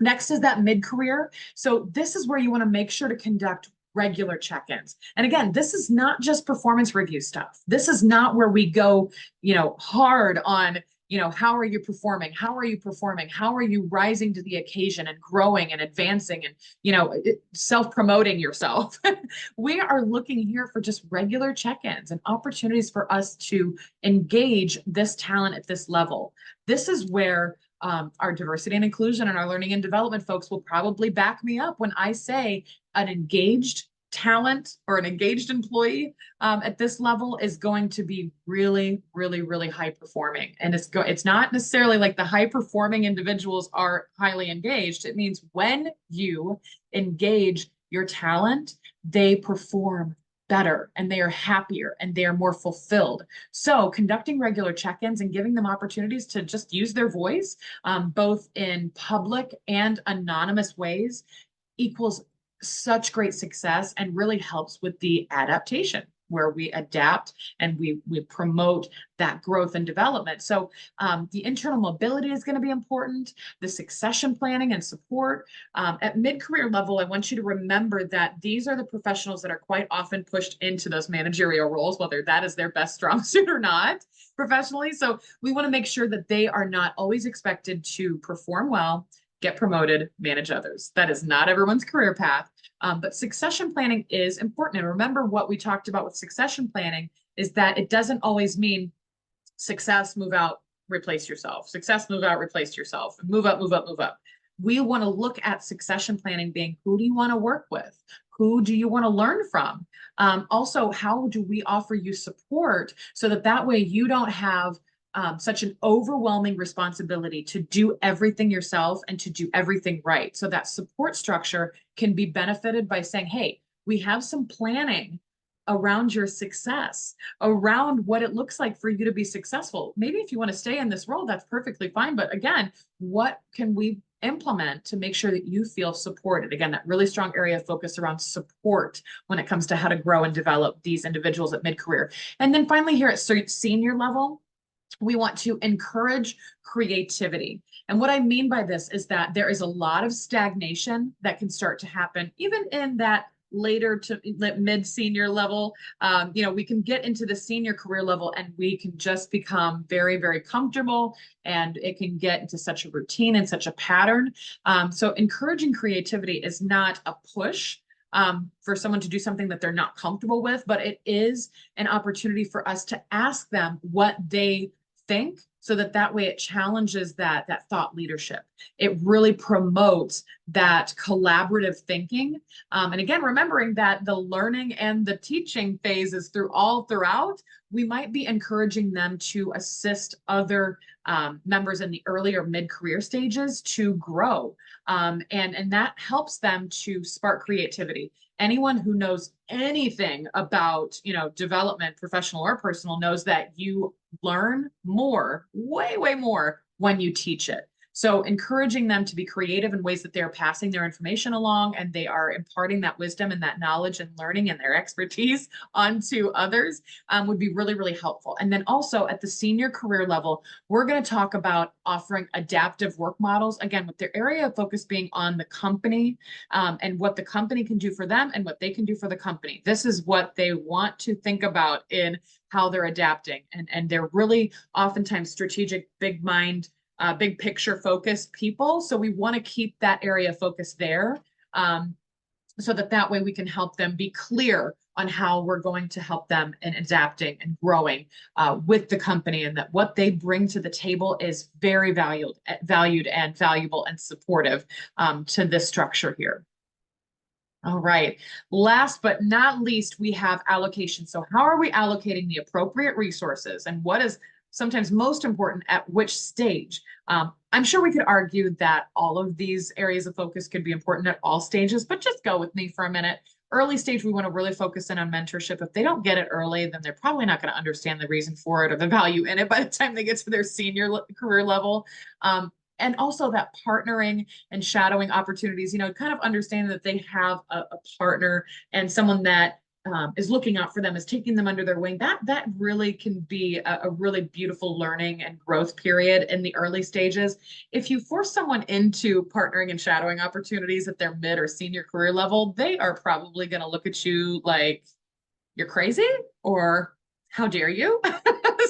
Next is that mid-career. So this is where you want to make sure to conduct regular check-ins. And again, this is not just performance review stuff. This is not where we go, hard on, how are you performing? How are you performing? How are you rising to the occasion and growing and advancing and, self-promoting yourself? We are looking here for just regular check-ins and opportunities for us to engage this talent at this level. This is where Our diversity and inclusion and our learning and development folks will probably back me up when I say an engaged talent or an engaged employee at this level is going to be really, really, really high performing. And it's not necessarily like the high performing individuals are highly engaged. It means when you engage your talent, they perform better and they are happier and they are more fulfilled. So conducting regular check-ins and giving them opportunities to just use their voice, both in public and anonymous ways, equals such great success and really helps with the adaptation where we adapt and we promote that growth and development. So the internal mobility is going to be important, the succession planning and support. At mid-career level, I want you to remember that these are the professionals that are quite often pushed into those managerial roles, whether that is their best strong suit or not professionally. So we want to make sure that they are not always expected to perform well, get promoted, manage others. That is not everyone's career path. But succession planning is important. And remember what we talked about with succession planning is that it doesn't always mean success, move out, replace yourself. Success, move out, replace yourself. Move up, move up, move up. We want to look at succession planning being who do you want to work with? Who do you want to learn from? Also, how do we offer you support so that way you don't have such an overwhelming responsibility to do everything yourself and to do everything right. So that support structure can be benefited by saying, hey, we have some planning around your success, around what it looks like for you to be successful. Maybe if you want to stay in this role, that's perfectly fine. But again, what can we implement to make sure that you feel supported? Again, that really strong area of focus around support when it comes to how to grow and develop these individuals at mid-career. And then finally here at senior level, we want to encourage creativity. And what I mean by this is that there is a lot of stagnation that can start to happen, even in that later to mid-senior level. We can get into the senior career level and we can just become very, very comfortable, and it can get into such a routine and such a pattern. So encouraging creativity is not a push for someone to do something that they're not comfortable with, but it is an opportunity for us to ask them what they think, so that way it challenges that thought leadership. It really promotes that collaborative thinking. And again, remembering that the learning and the teaching phase is throughout, we might be encouraging them to assist other members in the earlier mid-career stages to grow. And that helps them to spark creativity. Anyone who knows anything about, development, professional or personal, knows that you learn more, way, way more when you teach it. So encouraging them to be creative in ways that they're passing their information along and they are imparting that wisdom and that knowledge and learning and their expertise onto others would be really, really helpful. And then also at the senior career level, we're going to talk about offering adaptive work models, again, with their area of focus being on the company and what the company can do for them and what they can do for the company. This is what they want to think about in how they're adapting. And they're really oftentimes strategic, big mind, big picture focused people. So we want to keep that area of focus there so that way we can help them be clear on how we're going to help them in adapting and growing with the company, and that what they bring to the table is very valued and valuable and supportive to this structure here. All right. Last but not least, we have allocation. So how are we allocating the appropriate resources, and what is sometimes most important at which stage? I'm sure we could argue that all of these areas of focus could be important at all stages, but just go with me for a minute. Early stage, we want to really focus in on mentorship. If they don't get it early, then they're probably not going to understand the reason for it or the value in it by the time they get to their senior career level. And also that partnering and shadowing opportunities, kind of understanding that they have a partner and someone that is looking out for them, is taking them under their wing. That really can be a really beautiful learning and growth period in the early stages. If you force someone into partnering and shadowing opportunities at their mid or senior career level, they are probably going to look at you like you're crazy or how dare you?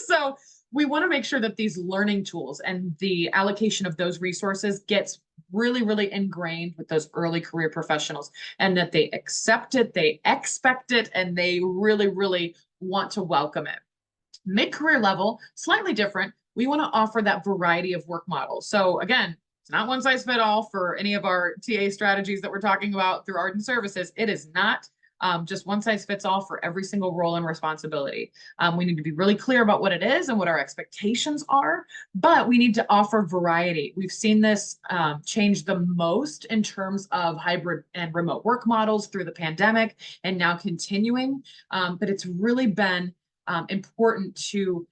So we want to make sure that these learning tools and the allocation of those resources gets really, really ingrained with those early career professionals, and that they accept it, they expect it, and they really, really want to welcome it. Mid-career level, slightly different. we want to offer that variety of work models. So again, it's not one size fit all for any of our TA strategies that we're talking about through Ardent Services. It is not just one size fits all for every single role and responsibility. We need to be really clear about what it is and what our expectations are, but we need to offer variety. We've seen this change the most in terms of hybrid and remote work models through the pandemic and now continuing. But it's really been important to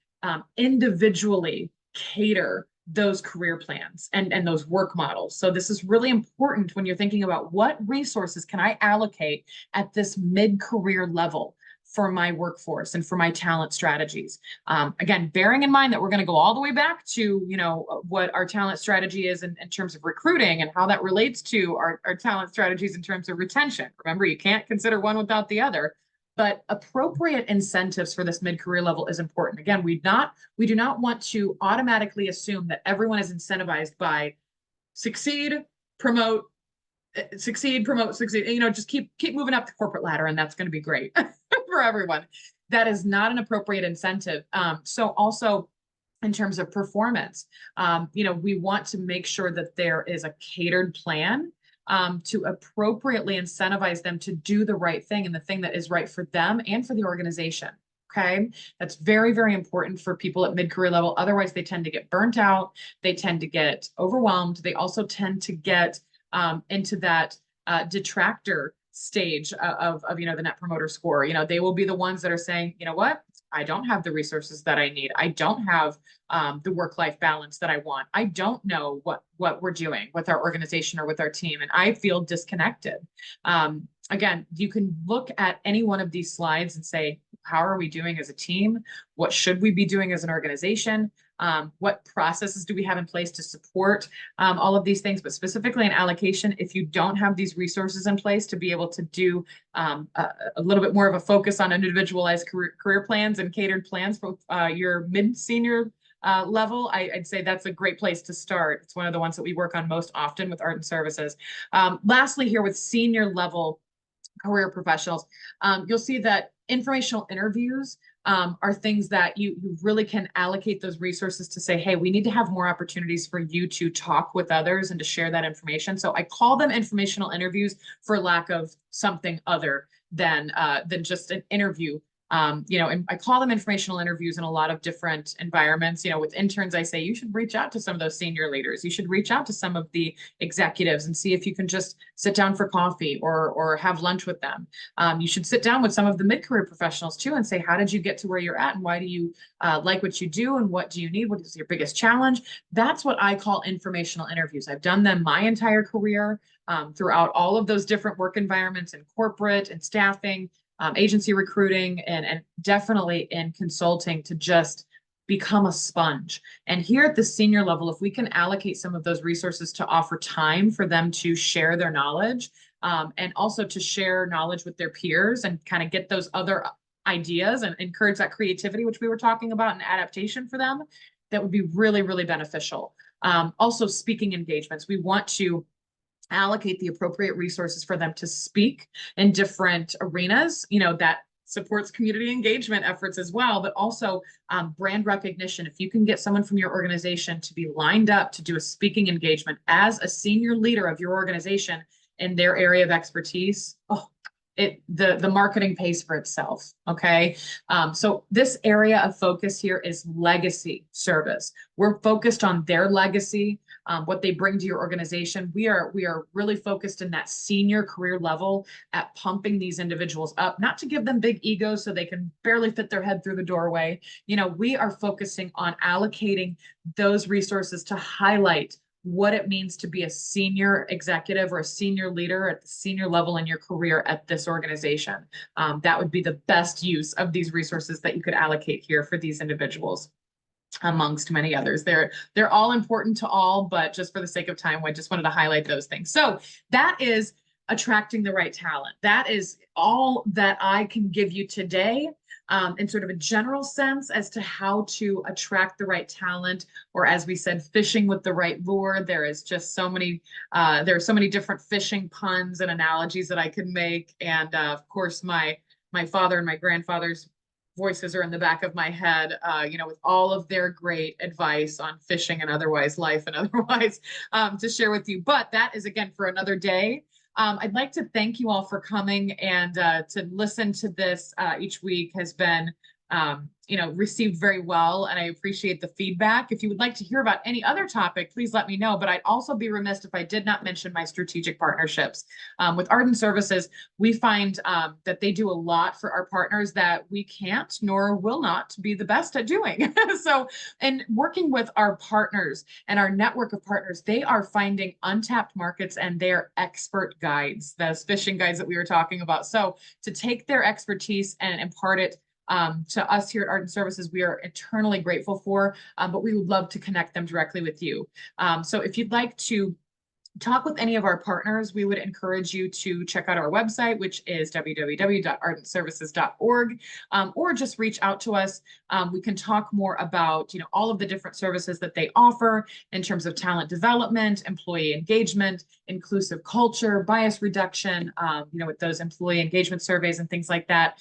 individually cater those career plans and those work models. So this is really important when you're thinking about what resources can I allocate at this mid-career level for my workforce and for my talent strategies. Again, bearing in mind that we're going to go all the way back to, what our talent strategy is in terms of recruiting and how that relates to our talent strategies in terms of retention. Remember, you can't consider one without the other. But appropriate incentives for this mid-career level is important. Again, we do not want to automatically assume that everyone is incentivized by succeed, promote, succeed, promote, succeed. Just keep moving up the corporate ladder, and that's going to be great for everyone. That is not an appropriate incentive. So also, in terms of performance, we want to make sure that there is a catered plan to appropriately incentivize them to do the right thing and the thing that is right for them and for the organization. Okay. That's very, very important for people at mid-career level. Otherwise, they tend to get burnt out. They tend to get overwhelmed. They also tend to get into that detractor stage of the Net Promoter Score. They will be the ones that are saying, you know what? I don't have the resources that I need. I don't have the work-life balance that I want. I don't know what we're doing with our organization or with our team, and I feel disconnected. Again, you can look at any one of these slides and say, how are we doing as a team? What should we be doing as an organization? What processes do we have in place to support all of these things? But specifically in allocation, if you don't have these resources in place to be able to do a little bit more of a focus on individualized career plans and catered plans for your mid-senior level, I'd say that's a great place to start. It's one of the ones that we work on most often with Ardent Services. Lastly, here with senior level career professionals, you'll see that informational interviews are things that you really can allocate those resources to say, hey, we need to have more opportunities for you to talk with others and to share that information. So I call them informational interviews for lack of something other than just an interview. And I call them informational interviews in a lot of different environments. With interns, I say you should reach out to some of those senior leaders. You should reach out to some of the executives and see if you can just sit down for coffee or have lunch with them. You should sit down with some of the mid-career professionals too and say, how did you get to where you're at, and why do you like what you do, and what do you need? What is your biggest challenge? That's what I call informational interviews. I've done them my entire career throughout all of those different work environments in corporate and staffing. Agency recruiting, and definitely in consulting, to just become a sponge. And here at the senior level, if we can allocate some of those resources to offer time for them to share their knowledge and also to share knowledge with their peers and kind of get those other ideas and encourage that creativity, which we were talking about, and adaptation for them, that would be really, really beneficial. Also, speaking engagements. We want to allocate the appropriate resources for them to speak in different arenas, that supports community engagement efforts as well, but also brand recognition. If you can get someone from your organization to be lined up to do a speaking engagement as a senior leader of your organization in their area of expertise, the marketing pays for itself. Okay. So this area of focus here is legacy service. We're focused on their legacy, what they bring to your organization. We are really focused in that senior career level at pumping these individuals up, not to give them big egos so they can barely fit their head through the doorway. We are focusing on allocating those resources to highlight what it means to be a senior executive or a senior leader at the senior level in your career at this organization. That would be the best use of these resources that you could allocate here for these individuals, amongst many others. They're all important to all, but just for the sake of time, I just wanted to highlight those things. So that is attracting the right talent. That is all that I can give you today in sort of a general sense as to how to attract the right talent, or as we said, fishing with the right lure. There is just so many, there are so many different fishing puns and analogies that I could make. And of course, my father and my grandfather's voices are in the back of my head, with all of their great advice on fishing and otherwise life and otherwise to share with you. But that is again for another day. I'd like to thank you all for coming and to listen to this each week has been received very well, and I appreciate the feedback. If you would like to hear about any other topic, please let me know, but I'd also be remiss if I did not mention my strategic partnerships. With Ardent Services, we find that they do a lot for our partners that we can't nor will not be the best at doing. So, in working with our partners and our network of partners, they are finding untapped markets and they're expert guides, those fishing guides that we were talking about. So, to take their expertise and impart it to us here at Ardent Services, we are eternally grateful for, but we would love to connect them directly with you. So if you'd like to talk with any of our partners, we would encourage you to check out our website, which is www.ardentservices.org, or just reach out to us. We can talk more about, all of the different services that they offer in terms of talent development, employee engagement, inclusive culture, bias reduction, with those employee engagement surveys and things like that.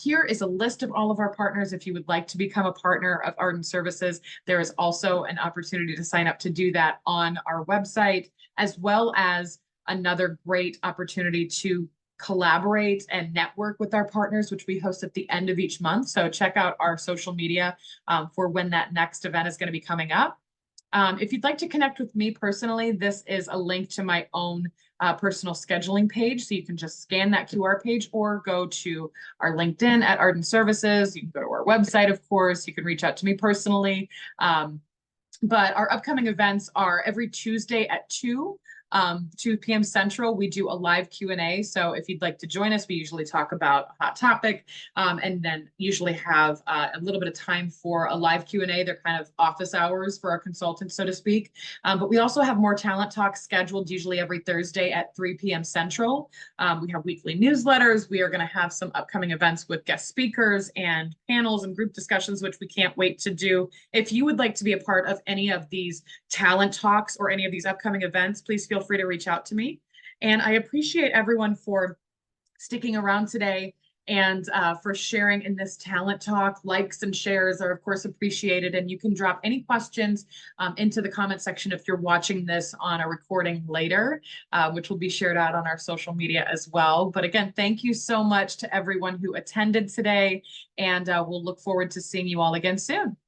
Here is a list of all of our partners. If you would like to become a partner of Ardent Services, there is also an opportunity to sign up to do that on our website, as well as another great opportunity to collaborate and network with our partners, which we host at the end of each month. So check out our social media for when that next event is going to be coming up. If you'd like to connect with me personally, this is a link to my own personal scheduling page. So you can just scan that QR page or go to our LinkedIn at Ardent Services. You can go to our website, of course. You can reach out to me personally. But our upcoming events are every Tuesday at 2 p.m. Central. We do a live Q&A. So if you'd like to join us, we usually talk about a hot topic and then usually have a little bit of time for a live Q&A. They're kind of office hours for our consultants, so to speak. But we also have more talent talks scheduled usually every Thursday at 3 p.m. Central. We have weekly newsletters. We are going to have some upcoming events with guest speakers and panels and group discussions, which we can't wait to do. If you would like to be a part of any of these talent talks or any of these upcoming events, please feel free to reach out to me. And I appreciate everyone for sticking around today and for sharing in this talent talk. Likes and shares are, of course, appreciated. And you can drop any questions into the comment section if you're watching this on a recording later, which will be shared out on our social media as well. But again, thank you so much to everyone who attended today. And we'll look forward to seeing you all again soon.